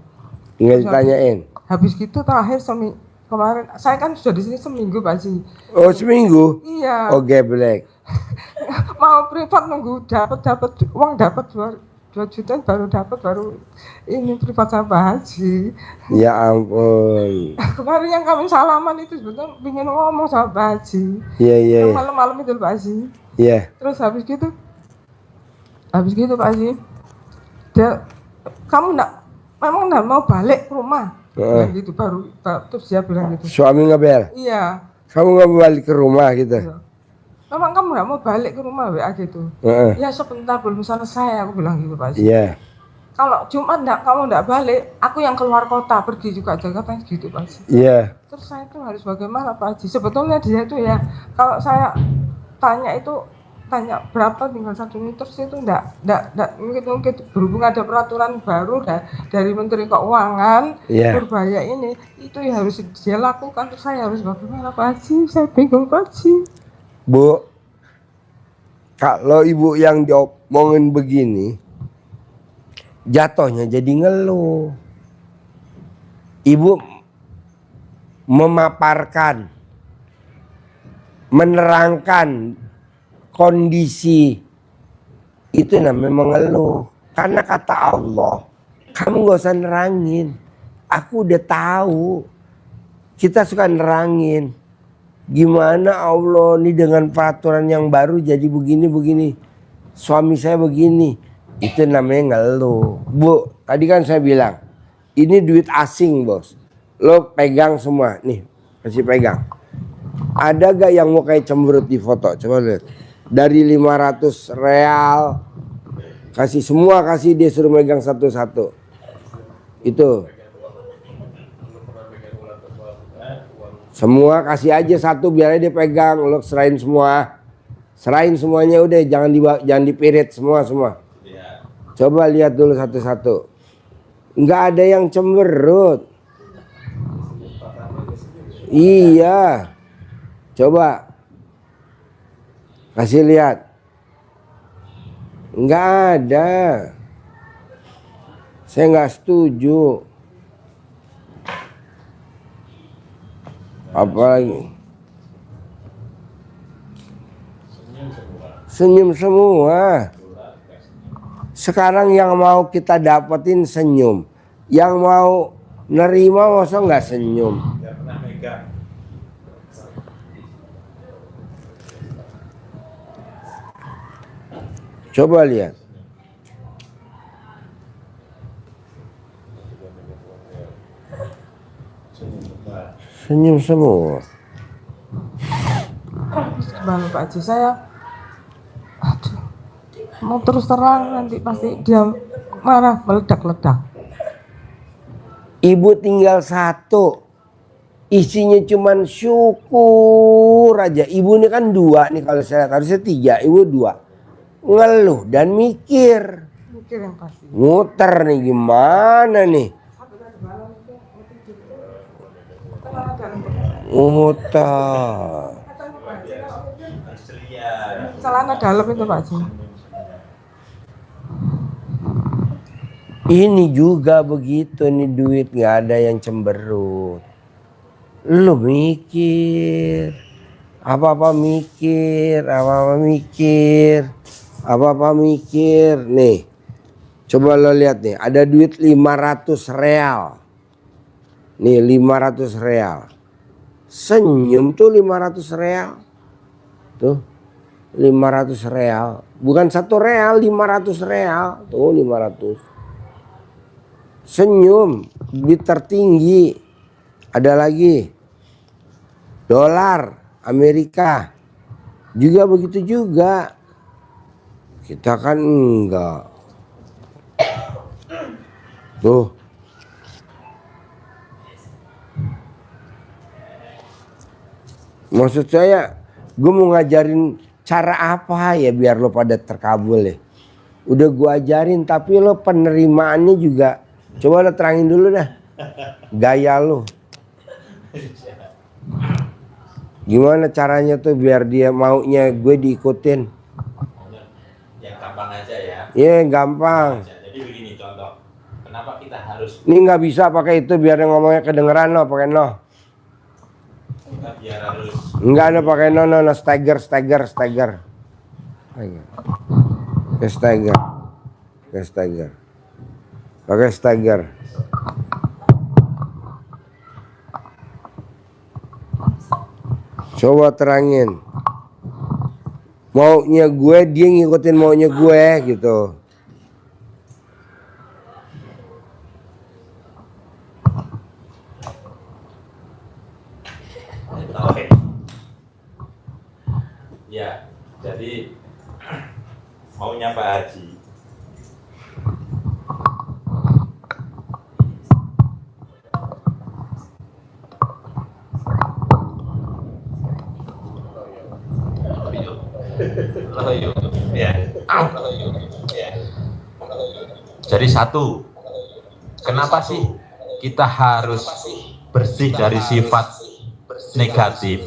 Nggak ditanyain. Habis gitu terakhir kemarin saya kan sudah di sini seminggu Pak Haji. Oh seminggu? Iya. Oh geblek. Mau privat nunggu dapat uang, dapat 2 juta baru ini privat sama Pak Haji. Ya ampun. Kemarin yang kami salaman itu sebetulnya ingin ngomong sama Pak Haji. Iya. Malam-malam itu Pak Haji. Iya. Terus habis gitu Pak Haji, kamu memang enggak mau balik ke rumah? Bilang gitu terus dia bilang gitu. Suami ngebel? Iya. Kamu nggak mau balik ke rumah gitu? Iya. Memang kamu nggak mau balik ke rumah WA gitu? Ya sebentar belum selesai, aku bilang gitu Pak Haji. Iya. Kalau Jumat kamu nggak balik, aku yang keluar kota pergi juga Jakarta gitu Pak Haji. Iya. Terus saya itu harus bagaimana Pak Haji? Sebetulnya dia itu ya kalau saya tanya berapa tinggal 1 menit, terus itu enggak mungkin berhubung ada peraturan baru dari Menteri Keuangan Purbaya ini, itu ya harus dia lakukan. Terus saya harus bagaimana Pak Haji? Saya bingung Pak Haji. Bu, kalau ibu yang diomongin begini, jatuhnya jadi ngeluh. Ibu memaparkan, menerangkan kondisi, itu namanya mengeluh. Karena kata Allah, kamu gak usah nerangin, aku udah tahu. Kita suka nerangin, gimana Allah nih dengan peraturan yang baru jadi begini, suami saya begini, itu namanya ngeluh. Bu, tadi kan saya bilang ini duit asing bos, lo pegang semua nih, kasih pegang. Ada gak yang mau kayak cemberut di foto? Coba lihat. Dari 500 real kasih semua, kasih, dia suruh megang satu-satu. Itu semua kasih aja satu, biar dia pegang. Lo serahin semua, serahin semuanya, udah jangan dipirit semua. Coba lihat dulu satu-satu, nggak ada yang cemberut. Iya, coba kasih lihat, nggak ada. Saya nggak setuju. Apalagi senyum semua. Sekarang yang mau kita dapetin senyum, yang mau nerima masa nggak senyum. Coba lihat. Senyum semua. Gimana Pak Haji, saya mau terus terang nanti pasti dia marah, meledak-ledak. Ibu tinggal satu. isinya cuman syukur aja. Ibu ini kan 2 nih kalau saya lihat, harusnya 3, ibu 2. Ngeluh dan mikir. Mikir yang pasti. Muter nih gimana nih? Muter. Celana dalam itu Pak Haji. Ini juga begitu nih, duit nggak ada yang cemberut. Lu mikir, apa-apa mikir, apa-apa mikir, apa-apa mikir. Nih, coba lo lihat nih, ada duit 500 real. Nih 500 real. Senyum tuh 500 real. Tuh 500 real. Bukan 1 real, 500 real. Tuh 500. Senyum, duit tertinggi. Ada lagi dolar Amerika juga begitu juga. Kita kan enggak. Tuh. Maksud saya, gue mau ngajarin cara apa ya biar lo pada terkabul ya. Udah gue ajarin, tapi lo penerimaannya juga. Coba lo terangin dulu dah gaya lo. Gimana caranya tuh biar dia maunya gue diikutin? Yang gampang aja ya. Iya gampang. Jadi begini contoh. Kenapa kita harus Ini nggak bisa pakai itu biar dia ngomongnya kedengeran no, pakai no. kita biar harus Enggak ada pakai no, stagger. Pakai stagger. Pakai stagger. Coba terangin. Maunya gue, dia ngikutin maunya gue gitu. Oke. Ya, jadi maunya Pak Haji. Jadi satu, kenapa sih kita harus bersih dari sifat negatif?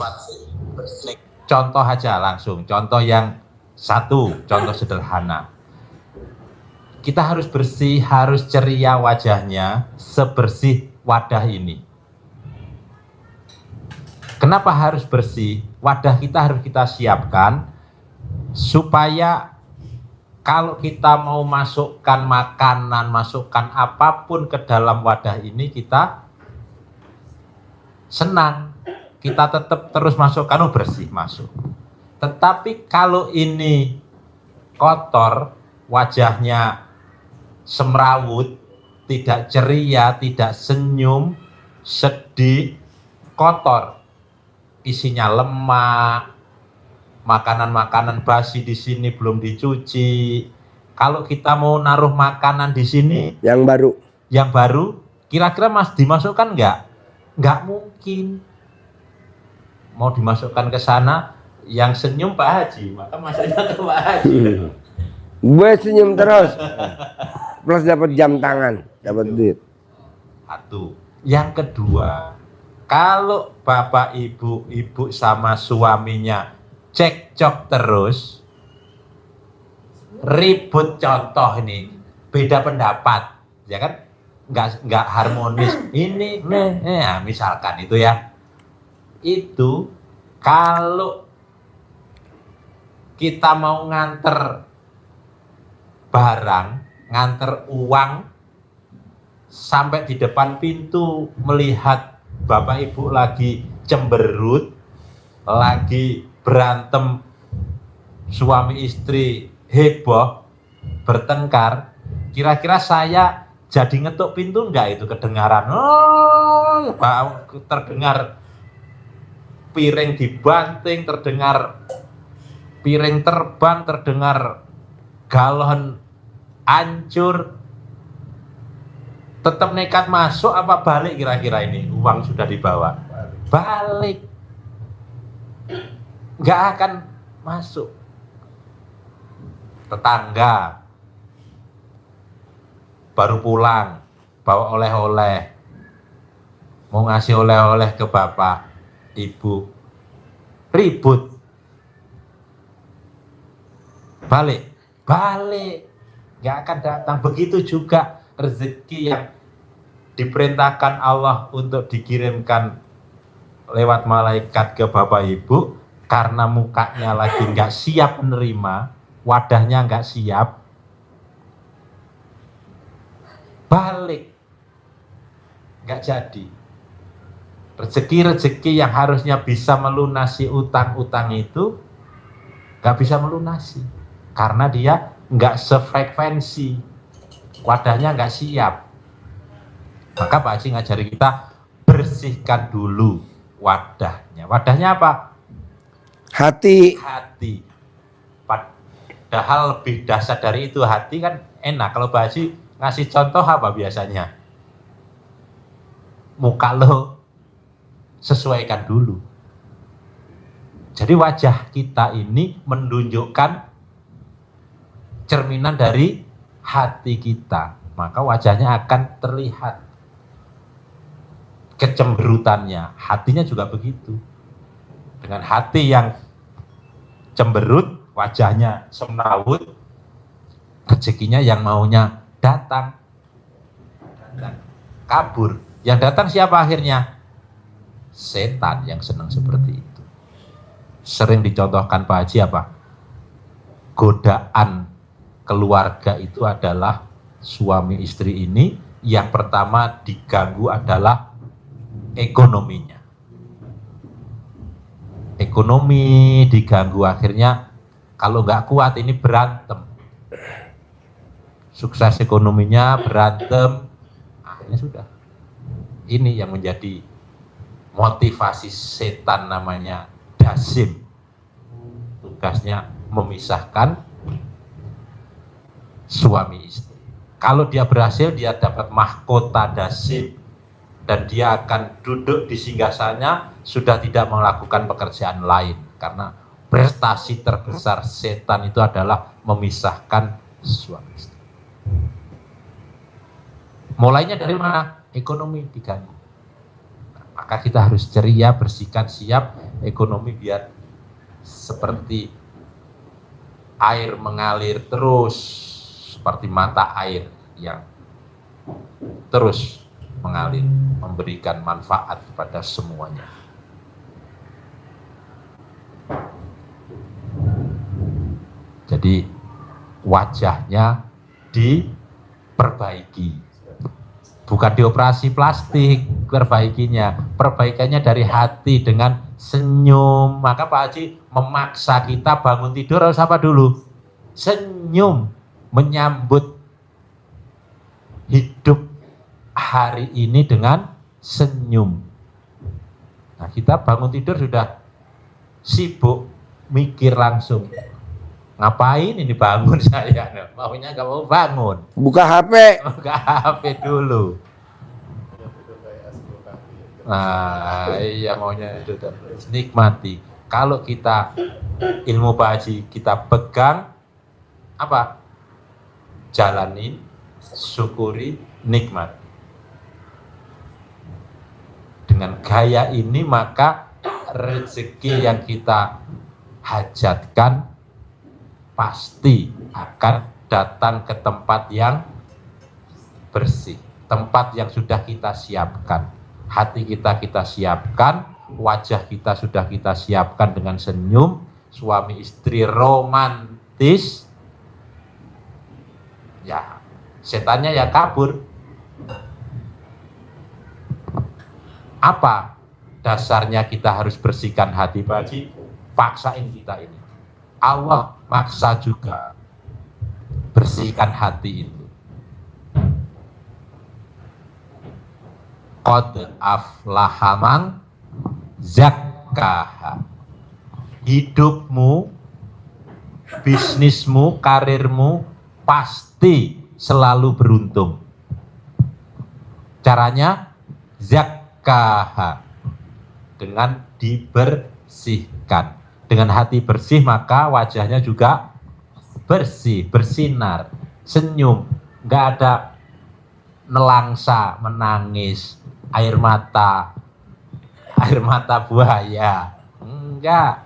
Contoh aja langsung, contoh yang satu, contoh sederhana. Kita harus bersih, harus ceria wajahnya sebersih wadah ini. Kenapa harus bersih? Wadah kita harus kita siapkan supaya kalau kita mau masukkan makanan, masukkan apapun ke dalam wadah ini, kita senang. Kita tetap terus masukkan, oh bersih masuk. Tetapi kalau ini kotor, wajahnya semrawut, tidak ceria, tidak senyum, sedih, kotor, isinya lemak, makanan-makanan basi di sini belum dicuci. Kalau kita mau naruh makanan di sini Yang baru, kira-kira dimasukkan nggak mungkin. Mau dimasukkan ke sana, yang senyum Pak Haji, maka masuknya ke Pak Haji. Gue senyum terus. Plus dapat jam tangan, dapat duit. Satu. Yang kedua, kalau bapak ibu sama suaminya cekcok terus, ribut, contoh ini, beda pendapat, ya kan? Nggak harmonis. Ini, misalkan itu ya. Itu kalau kita mau nganter barang, nganter uang, sampai di depan pintu melihat bapak ibu lagi cemberut, lagi berantem, suami istri heboh, bertengkar, kira-kira saya jadi ngetuk pintu enggak itu kedengaran? Oh, terdengar piring dibanting, terdengar piring terbang, terdengar galon hancur, tetap nekat masuk apa balik kira-kira ini? Uang sudah dibawa. balik. Nggak akan masuk. Tetangga baru pulang, bawa oleh-oleh, mau ngasih oleh-oleh ke bapak, ibu, ribut, balik, nggak akan datang. Begitu juga rezeki yang diperintahkan Allah untuk dikirimkan lewat malaikat ke bapak ibu, karena mukanya lagi nggak siap menerima, wadahnya nggak siap, balik, nggak jadi. Rezeki-rezeki yang harusnya bisa melunasi utang-utang itu nggak bisa melunasi, karena dia nggak sefrekuensi, wadahnya nggak siap. Maka Pak Haji ngajari kita, bersihkan dulu wadahnya. Wadahnya apa? Hati. Padahal lebih dasar dari itu, hati kan enak. Kalau Pak Haji ngasih contoh apa biasanya? Muka lo sesuaikan dulu. Jadi wajah kita ini menunjukkan cerminan dari hati kita. Maka wajahnya akan terlihat kecemberutannya. Hatinya juga begitu. Dengan hati yang cemberut, wajahnya semrawut, rezekinya yang maunya datang, kabur. Yang datang siapa akhirnya? Setan yang senang seperti itu. Sering dicontohkan Pak Haji apa? Godaan keluarga itu adalah suami istri ini, yang pertama diganggu adalah ekonominya. Ekonomi diganggu, akhirnya kalau nggak kuat ini berantem. Sukses ekonominya berantem, akhirnya sudah. Ini yang menjadi motivasi setan, namanya dasim. Tugasnya memisahkan suami istri. Kalau dia berhasil, dia dapat mahkota dasim, dan dia akan duduk di singgasana, sudah tidak melakukan pekerjaan lain, karena prestasi terbesar setan itu adalah memisahkan suami istri. Mulainya dari mana? Ekonomi diganggu. Maka kita harus ceria, bersihkan, siap ekonomi, biar seperti air mengalir terus, seperti mata air yang terus mengalir, memberikan manfaat kepada semuanya. Jadi wajahnya diperbaiki, bukan dioperasi plastik perbaikinya, perbaikannya dari hati dengan senyum. Maka Pak Haji memaksa kita bangun tidur harus apa dulu? Senyum, menyambut hidup hari ini dengan senyum. Nah, kita bangun tidur sudah sibuk mikir langsung, ngapain ini bangun saya? Maunya nggak mau bangun. Buka HP. Buka HP dulu. Nah, iya maunya itu terus. Nikmati. Kalau kita ilmu Pak Haji kita pegang, apa? Jalanin, syukuri, nikmati. Dengan gaya ini maka rezeki yang kita hajatkan pasti akan datang ke tempat yang bersih, tempat yang sudah kita siapkan. Hati kita siapkan, wajah kita sudah kita siapkan dengan senyum, suami istri romantis, ya setannya ya kabur. Apa dasarnya kita harus bersihkan hati Pak Haji? Paksain kita ini. Allah maksa juga. Bersihkan hati itu. Qad aflaha man zakkaha. Hidupmu, bisnismu, karirmu pasti selalu beruntung. Caranya zakkaha. dengan dibersihkan. Dengan hati bersih maka wajahnya juga bersih, bersinar, senyum, nggak ada nelangsa, menangis, air mata buaya, enggak,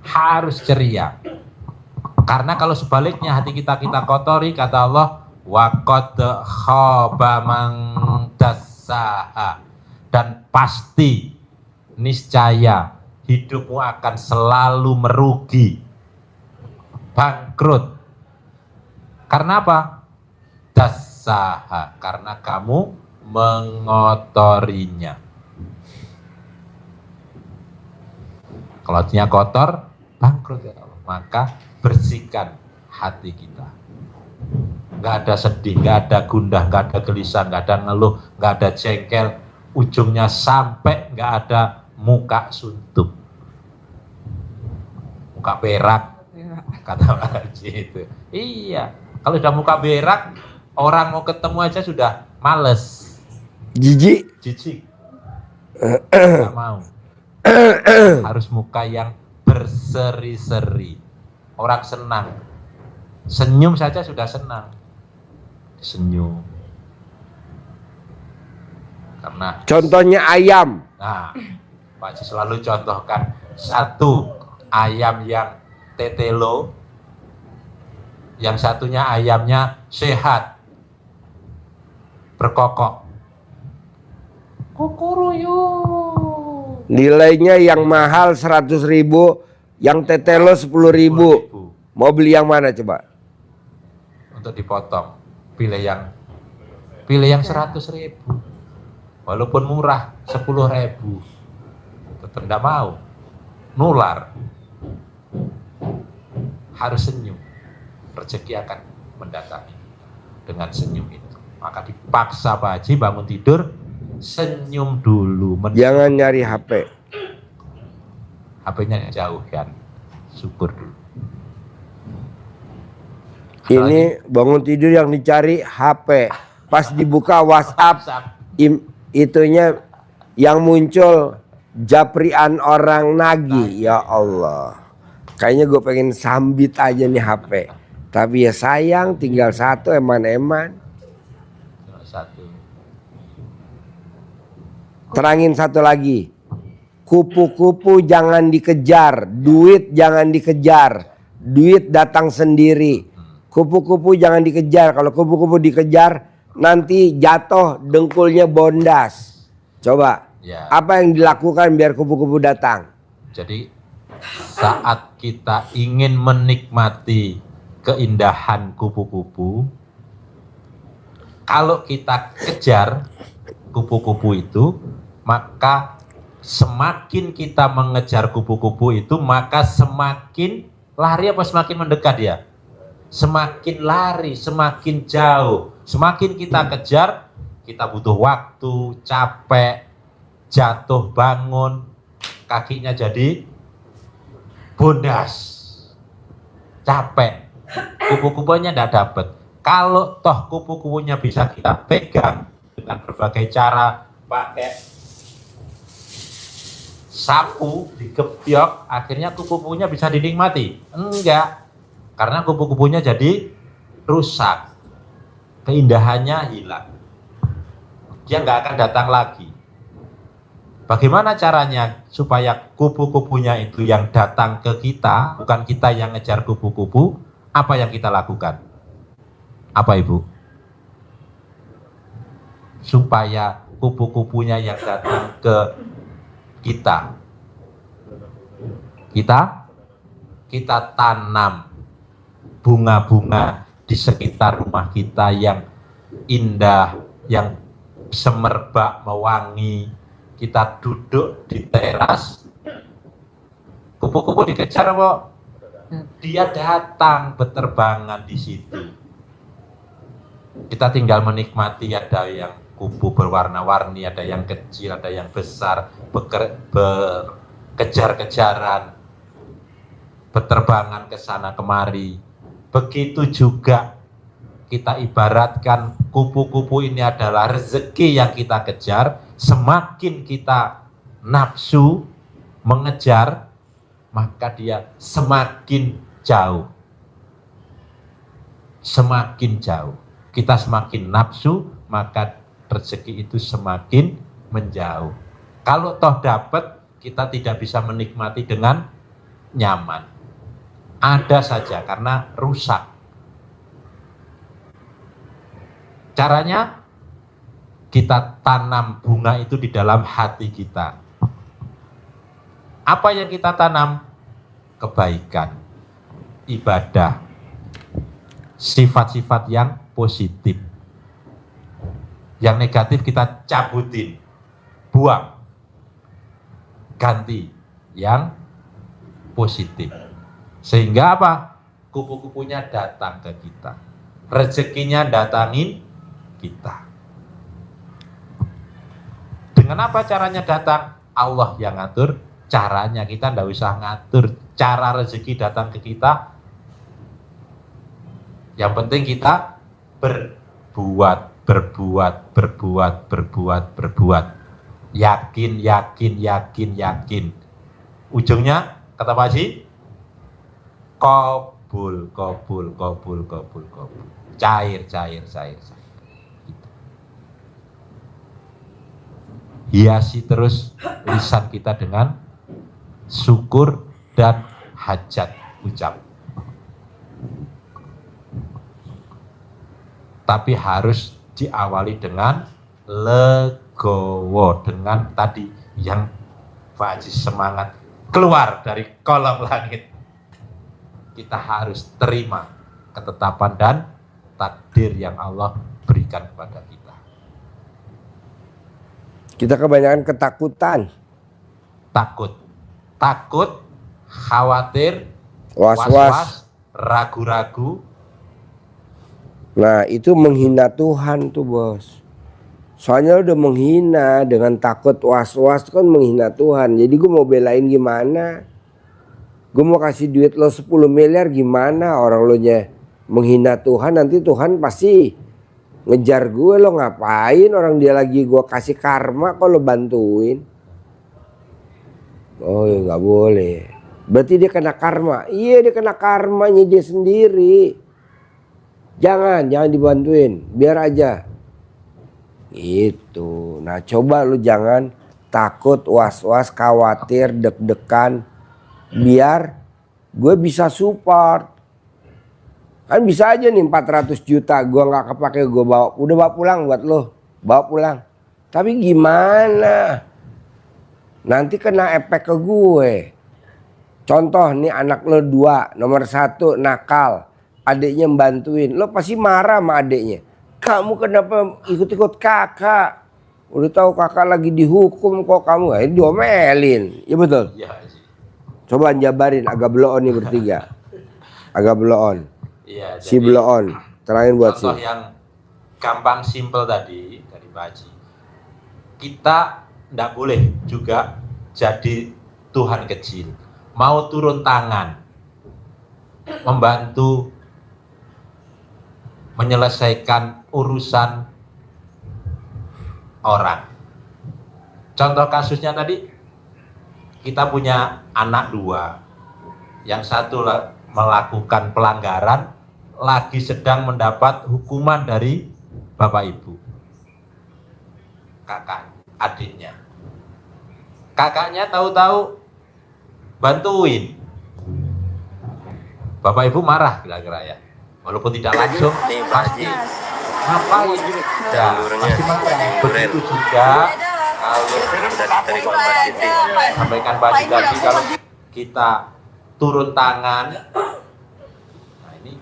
harus ceria. Karena kalau sebaliknya hati kita kotori, kata Allah, waqad khaba man dassaha, dan pasti niscaya hidupmu akan selalu merugi, bangkrut. Karena apa? Dassaha, karena kamu mengotorinya. Kalau hatinya kotor, bangkrut ya Allah. Maka bersihkan hati kita. Nggak ada sedih, nggak ada gundah, nggak ada gelisah, nggak ada ngeluh, nggak ada jengkel. Ujungnya sampai nggak ada muka suntuk, muka berak, kata Pak Haji itu. Iya, kalau udah muka berak, orang mau ketemu aja sudah males, Jijik. nggak mau. Harus muka yang berseri-seri. Orang senang, senyum saja sudah senang, senyum. Karena Contohnya ayam. nah, Pak Haji selalu contohkan satu ayam yang tetelo, yang satunya ayamnya sehat, berkokok. Kukuruyu. Nilainya yang mahal 100.000, yang tetelo 10.000. Mau beli yang mana coba? Untuk dipotong, pilih yang 100.000. Walaupun murah 10.000, tetap tidak mau, nular. Harus senyum, rezeki akan mendatangi dengan senyum itu. Maka dipaksa Pak Haji bangun tidur, senyum dulu. Jangan nyari HP. HP-nya jauh kan, syukur dulu. Ini bangun tidur yang dicari HP. Pas dibuka WhatsApp, itunya yang muncul japrian orang nagih. Ya Allah, kayaknya gue pengen sambit aja nih HP. Tapi ya sayang, tinggal satu, eman-eman. Satu. Terangin satu lagi. Kupu-kupu jangan dikejar, duit jangan dikejar, duit datang sendiri. Kupu-kupu jangan dikejar. Kalau kupu-kupu dikejar, nanti jatuh dengkulnya bondas. Coba, Ya. apa yang dilakukan biar kupu-kupu datang? Jadi saat kita ingin menikmati keindahan kupu-kupu, kalau kita kejar kupu-kupu itu, maka semakin kita mengejar kupu-kupu itu, maka semakin lari apa semakin mendekat dia? Semakin lari, semakin jauh. Semakin kita kejar, kita butuh waktu, capek, jatuh bangun, kakinya jadi bondas, capek, kupu-kupunya tidak dapat. Kalau toh kupu-kupunya bisa kita pegang dengan berbagai cara, pakai sapu digebyok, akhirnya kupu-kupunya bisa dinikmati. Enggak, karena kupu-kupunya jadi rusak, keindahannya hilang, dia nggak akan datang lagi. Bagaimana caranya supaya kupu-kupunya itu yang datang ke kita, bukan kita yang ngejar kupu-kupu? Apa yang kita lakukan? Apa Ibu? Supaya kupu-kupunya yang datang ke kita, kita tanam bunga-bunga di sekitar rumah kita yang indah, yang semerbak, mewangi. Kita duduk di teras, kupu-kupu dikejar kok, dia datang berterbangan di situ. Kita tinggal menikmati, ada yang kupu berwarna-warni, ada yang kecil, ada yang besar, berkejar-kejaran, berterbangan ke sana kemari. Begitu juga kita ibaratkan kupu-kupu ini adalah rezeki yang kita kejar. Semakin kita nafsu mengejar, maka dia semakin jauh. Semakin jauh. Kita semakin nafsu, maka rezeki itu semakin menjauh. Kalau toh dapat, kita tidak bisa menikmati dengan nyaman. Ada saja karena rusak. Caranya, kita tanam bunga itu di dalam hati kita. Apa yang kita tanam? Kebaikan, ibadah, sifat-sifat yang positif. Yang negatif kita cabutin, buang, ganti yang positif. Sehingga apa? Kupu-kupunya datang ke kita, rezekinya datangin kita. Dengan apa caranya datang? Allah yang ngatur caranya, kita tidak usah ngatur cara rezeki datang ke kita. Yang penting kita berbuat. Yakin. Ujungnya kata Pak Haji, kabul. Cair. Hiasi terus lisan kita dengan syukur dan hajat ucap. Tapi harus diawali dengan legowo, dengan tadi yang Pak Haji semangat keluar dari kolong langit. Kita harus terima ketetapan dan takdir yang Allah berikan kepada kita. Kita kebanyakan ketakutan. Takut, khawatir, Was-was, ragu-ragu. Nah itu menghina Tuhan tuh bos. Soalnya udah menghina dengan takut was-was kan menghina Tuhan. Jadi gue mau belain gimana? Gue mau kasih duit lo 10 miliar gimana? Orang lo nya menghina Tuhan, nanti Tuhan pasti ngejar gue. Lo ngapain? Orang dia lagi gue kasih karma kok lo bantuin. Oh ya gak boleh. Berarti dia kena karma. Iya dia kena karmanya dia sendiri. Jangan dibantuin, biar aja. Gitu. Nah coba lu jangan takut, was-was, khawatir, deg-degan. Biar gue bisa support. Kan bisa aja nih 400 juta gue gak kepake, gue bawa. Udah bawa pulang buat lo. Bawa pulang. Tapi gimana? Nanti kena efek ke gue. Contoh nih anak lo 2, nomor 1 nakal. Adiknya membantuin, lo pasti marah sama adiknya. Kamu kenapa ikut-ikut kakak? Udah tahu kakak lagi dihukum kok kamu diomelin. Ya betul? Ya, Coba jabarin, agak blow on nih bertiga. Agak blow on. iya, Si blow on. Terangin buat contoh sih. yang gampang simple tadi dari Pak Haji. Kita tidak boleh juga jadi Tuhan kecil. Mau turun tangan, membantu menyelesaikan urusan orang. Contoh kasusnya tadi, kita punya anak 2. Yang satu melakukan pelanggaran, lagi sedang mendapat hukuman dari bapak ibu. Kakak, adiknya. Kakaknya tahu-tahu bantuin. Bapak ibu marah kira-kira ya. Walaupun tidak langsung, pasti ngapain? Ya, pasti marah. Begitu juga sampaikan Pak Haji tadi, kalau kita turun tangan, nah ini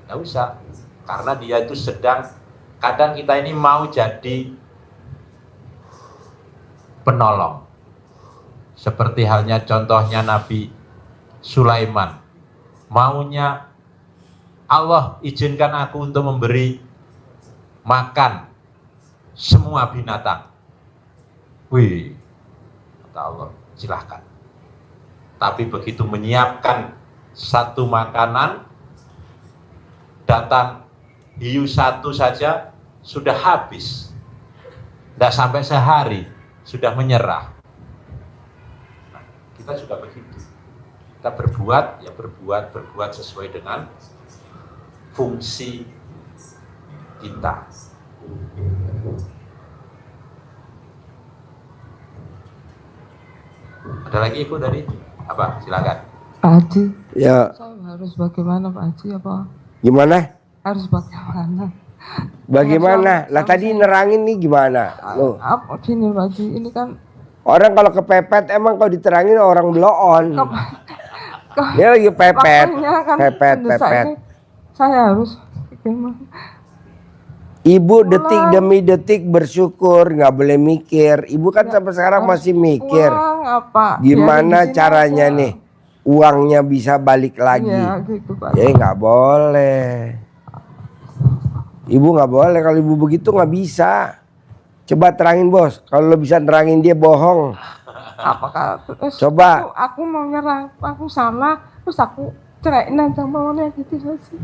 nggak usah, karena dia itu sedang, kadang kita ini mau jadi penolong, seperti halnya contohnya Nabi Sulaiman, maunya Allah izinkan aku untuk memberi makan semua binatang. Wih, kata Allah, silahkan. Tapi begitu menyiapkan satu makanan, datang hiu satu saja sudah habis. Tidak sampai sehari, sudah menyerah. kita juga begitu. Kita berbuat, ya berbuat sesuai dengan fungsi kita. Ada lagi Ibu dari apa? Silakan. Pak Haji, Ya, saya harus bagaimana Pak Haji? Apa gimana? harus bagaimana? Bagaimana? Lah tadi nerangin nih gimana? Loh, Apa gini Pak Haji? Ini kan orang kalau kepepet emang kalau diterangin orang bloon. Dia lagi pepet, waktunya kan pepet, mendesak pepet. ini. Saya harus bagaimana? Ibu detik demi detik bersyukur, nggak boleh mikir. Ibu kan sampai sekarang masih mikir. Uang apa? Gimana Biarin di sini caranya aja. nih uangnya bisa balik lagi? Iya gitu Pak. Ya nggak boleh. Ibu nggak boleh, kalau ibu begitu nggak bisa. Coba terangin bos, kalau lo bisa terangin dia bohong. Apakah terus Coba. aku mau nyerah, aku salah, terus aku ceraiin aja maunya gitu saja.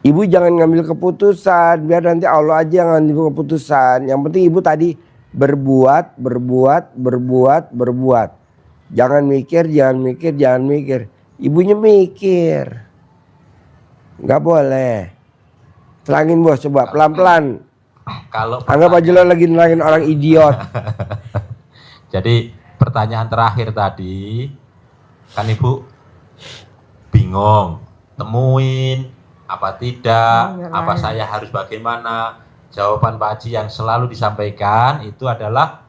Ibu jangan ngambil keputusan, biar nanti Allah aja yang ngambil keputusan. Yang penting ibu tadi berbuat. Jangan mikir. Ibunya mikir. Nggak boleh. Terangin bos, coba pelan-pelan. Kalau Anggap aja lo lagi nerangin orang idiot. Jadi pertanyaan terakhir tadi, kan Ibu bingung, temuin, apa tidak, apa saya harus bagaimana. Jawaban Pak Haji yang selalu disampaikan itu adalah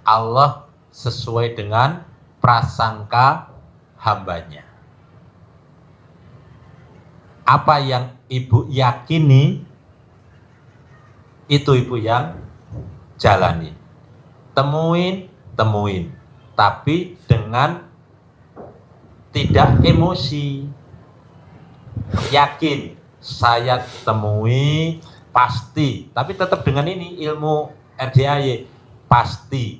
Allah sesuai dengan prasangka hambanya. Apa yang Ibu yakini, itu Ibu yang jalani. Temuin, tapi dengan tidak emosi. Yakin, saya temui pasti, tapi tetap dengan ini ilmu RDAY. Pasti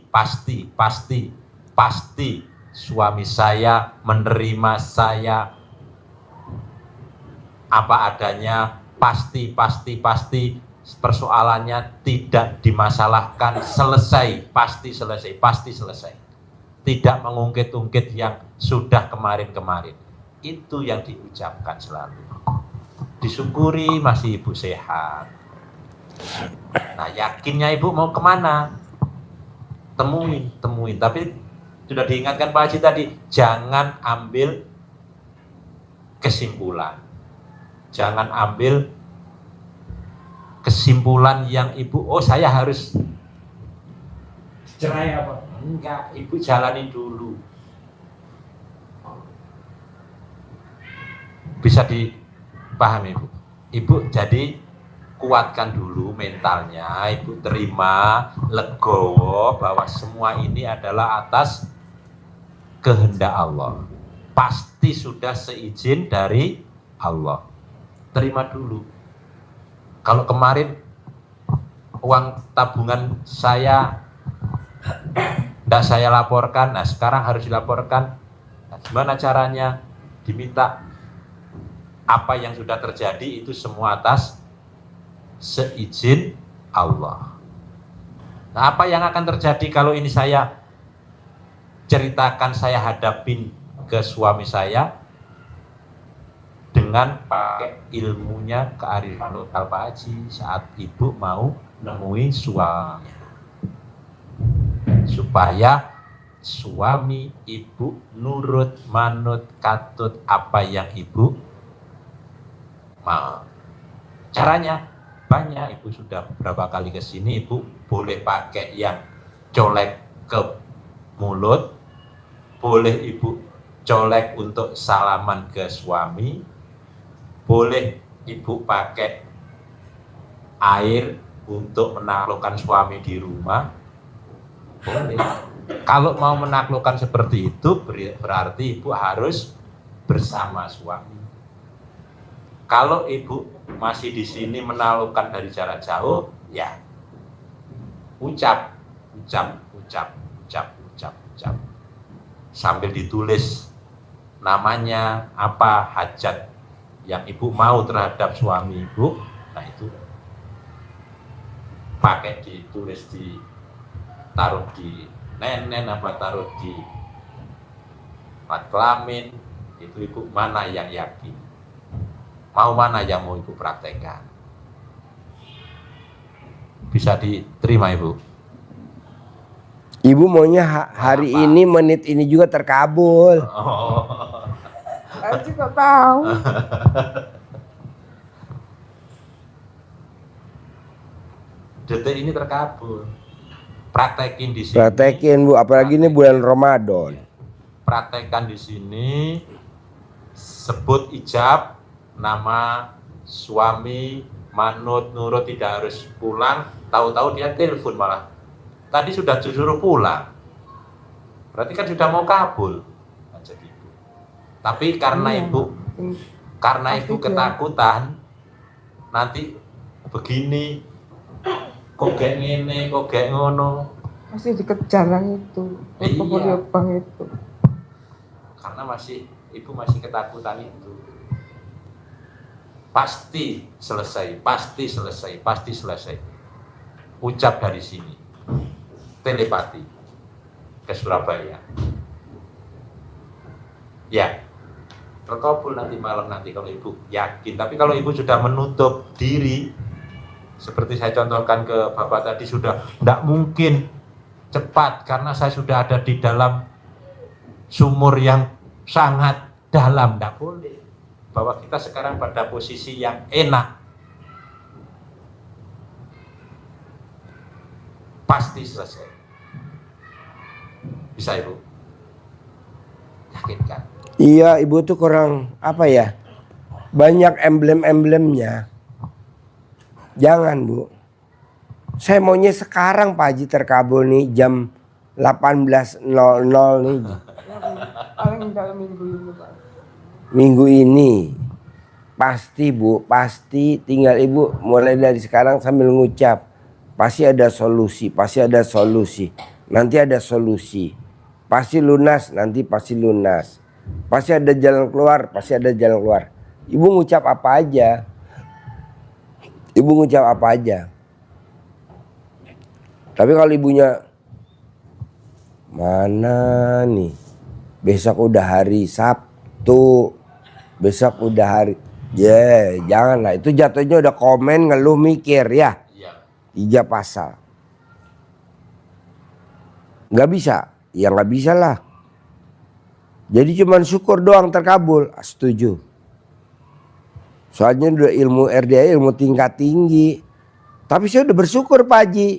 suami saya menerima saya apa adanya, pasti persoalannya tidak dimasalahkan, pasti selesai. Tidak mengungkit-ungkit yang sudah kemarin-kemarin. Itu yang diucapkan selalu. Disyukuri masih Ibu sehat. Nah, yakinnya Ibu mau kemana? Temuin. Tapi sudah diingatkan Pak Haji tadi, jangan ambil kesimpulan. Jangan ambil kesimpulan yang Ibu, oh saya harus cerai apa? Enggak, Ibu jalani dulu. Bisa dipahami Ibu? Ibu jadi kuatkan dulu mentalnya, Ibu terima, legowo bahwa semua ini adalah atas kehendak Allah. Pasti sudah seizin dari Allah. Terima dulu. Kalau kemarin uang tabungan saya tidak saya laporkan, nah sekarang harus dilaporkan. Nah, gimana caranya? Diminta apa yang sudah terjadi itu semua atas seizin Allah. Nah, apa yang akan terjadi kalau ini saya ceritakan, saya hadapin ke suami saya dengan pakai ilmunya kearifan lokal Pak Haji saat Ibu mau nemui suaminya, supaya suami Ibu nurut, manut, katut apa yang Ibu mau. Caranya banyak, Ibu sudah beberapa kali ke sini, Ibu boleh pakai yang colek ke mulut, boleh Ibu colek untuk salaman ke suami, boleh Ibu pakai air untuk menaklukkan suami di rumah, boleh. Kalau mau menaklukkan seperti itu berarti Ibu harus bersama suami. Kalau Ibu masih di sini menaklukkan dari jarak jauh, ya ucap sambil ditulis namanya apa, hajat yang Ibu mau terhadap suami Ibu. Nah itu pakai ditulis, ditaruh di nenen apa taruh di alat kelamin, itu ibu mana yang yakin? Mau mana yang mau ibu praktekkan? Bisa diterima ibu? Ibu maunya hari ini menit ini juga terkabul. Oh. Saya juga tahu. Detik ini terkabul. Praktekin di sini. Praktekin Bu, apalagi ini bulan Ramadan. Praktekkan di sini, sebut ijab, nama suami, manut, nurut, tidak harus pulang. Tahu-tahu dia telepon malah. Tadi sudah disuruh pulang. Berarti kan sudah mau kabul. Jadi, tapi karena ibu ketakutan, nanti begini, kok gak ngene, kok gak ngono. Masih dikejar yang itu, Iya. Bang itu. Karena ibu masih ketakutan itu. Pasti selesai, pasti selesai, pasti selesai. Ucap dari sini, telepati ke Surabaya. Ya, terkabul nanti malam nanti kalau ibu yakin. Tapi kalau ibu sudah menutup diri, seperti saya contohkan ke bapak tadi, sudah tidak mungkin cepat karena saya sudah ada di dalam sumur yang sangat dalam, tidak boleh. Bahwa kita sekarang pada posisi yang enak, pasti selesai. Bisa ibu? Yakinkan? Iya, ibu tuh kurang apa ya? Banyak emblem-emblemnya. Jangan Bu. Saya maunya sekarang Pak Haji terkabul nih jam 18.00 nih. Paling dalam minggu ini Pak. Minggu ini. Pasti Bu, pasti tinggal ibu mulai dari sekarang sambil ngucap. Pasti ada solusi, pasti ada solusi. Nanti ada solusi. Pasti lunas, nanti pasti lunas. Pasti ada jalan keluar, pasti ada jalan keluar. Ibu ngucap apa aja. Ibu ngucap apa aja. Tapi kalau ibunya mana nih? Besok udah hari Sabtu. Besok udah hari. Janganlah. Itu jatuhnya udah komen ngeluh mikir ya. Iya. 3 pasal. Nggak bisa. Ya nggak bisa lah. Jadi cuman syukur doang terkabul. Setuju. Soalnya udah ilmu RDA ilmu tingkat tinggi. Tapi saya udah bersyukur Pak Haji.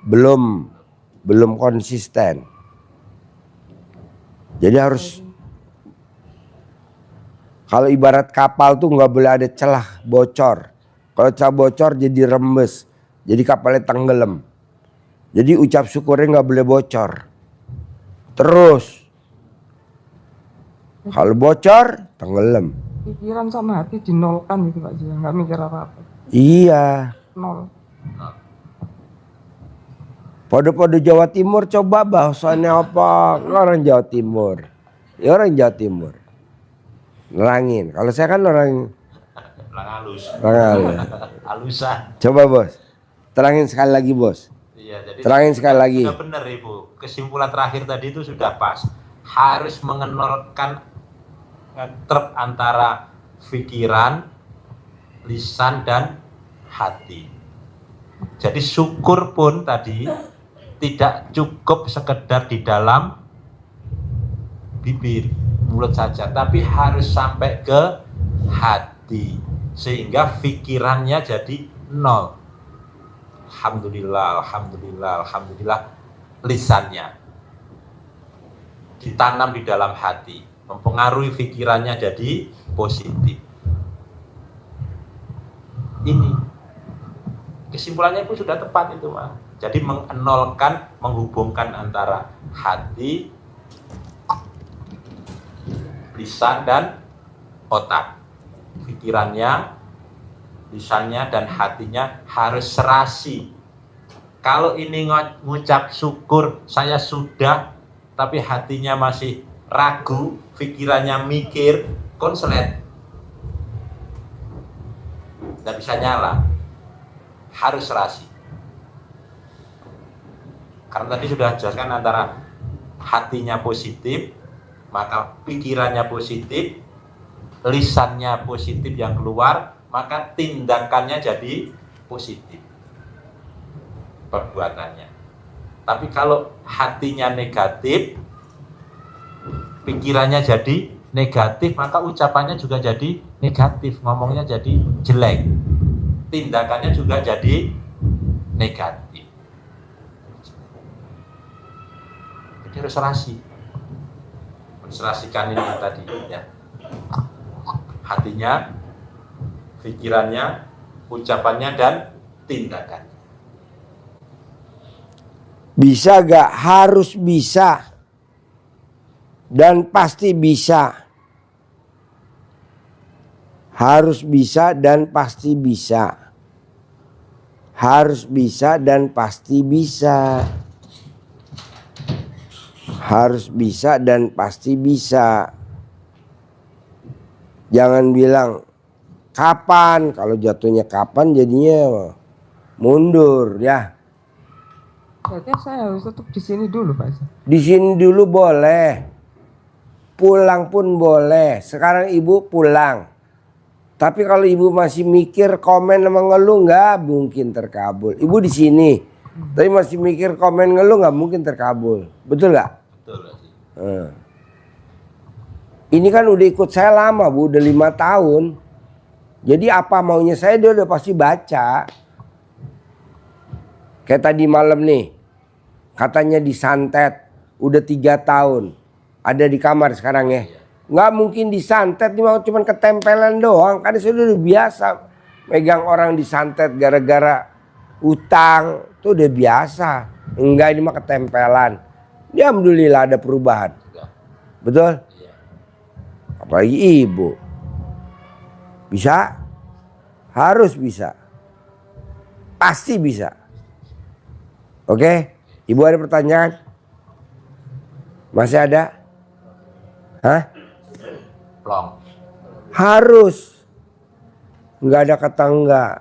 Belum konsisten. Jadi harus, kalau ibarat kapal tuh nggak boleh ada celah bocor. Kalau celah bocor jadi rembes. Jadi kapalnya tenggelam. Jadi ucap syukurnya nggak boleh bocor. Terus. Kalau bocor, tenggelam. Pikiran sama hati dinolkan gitu Pak Haji, nggak mikir apa-apa. Iya. Nol. Pada Jawa Timur coba bahasanya apa? Orang Jawa Timur. Ya orang Jawa Timur. Nerangin. Kalau saya kan orang halus. Halusan. Coba Bos. Terangin sekali lagi Bos. Iya, jadi Terangin sekali lagi. Sudah benar Ibu. Kesimpulan terakhir tadi itu sudah pas. Harus mengenalkan ngetrep antara pikiran, lisan dan hati. Jadi syukur pun tadi tidak cukup sekedar di dalam bibir, mulut saja, tapi harus sampai ke hati sehingga pikirannya jadi nol. Alhamdulillah, alhamdulillah, alhamdulillah. Lisannya ditanam di dalam hati, mempengaruhi pikirannya jadi positif. Ini kesimpulannya pun sudah tepat itu Mas. Jadi mengenolkan, menghubungkan antara hati, lisan dan otak. Pikirannya, lisannya dan hatinya harus serasi. Kalau ini ngucap syukur saya sudah, tapi hatinya masih ragu, pikirannya mikir, konslet, tidak bisa nyala. Harus serasi. Karena tadi sudah jelaskan antara hatinya positif, maka pikirannya positif, lisannya positif yang keluar, maka tindakannya jadi positif perbuatannya. Tapi kalau hatinya negatif, pikirannya jadi negatif, maka ucapannya juga jadi negatif, ngomongnya jadi jelek, tindakannya juga jadi negatif. Jadi harus serasikan ini tadi ya. Hatinya, pikirannya, ucapannya, dan tindakannya. Bisa gak? Harus bisa. Dan pasti bisa. Harus bisa dan pasti bisa. Harus bisa dan pasti bisa. Harus bisa dan pasti bisa. Jangan bilang kapan, kalau jatuhnya kapan jadinya mundur ya. Berarti saya harus tetap di sini dulu, Pak Haji. Di sini dulu boleh. Pulang pun boleh. Sekarang ibu pulang. Tapi kalau ibu masih mikir komen sama ngeluh nggak mungkin terkabul. Ibu di sini. Tapi masih mikir komen ngeluh nggak mungkin terkabul. Betul nggak? Betul. Ini kan udah ikut saya lama Bu, udah 5 tahun. Jadi apa maunya saya dia udah pasti baca. Kayak tadi malam nih, katanya disantet, udah 3 tahun. Ada di kamar sekarang ya. Nggak mungkin disantet, ini mau cuma ketempelan doang. Karena saya udah biasa megang orang disantet gara-gara utang. Itu udah biasa. Enggak, ini mah ketempelan. Ya alhamdulillah ada perubahan. Betul? Apalagi ibu. Bisa? Harus bisa. Pasti bisa. Oke? Ibu ada pertanyaan? Masih ada? Hah? Plong. Harus. Nggak ada kata enggak.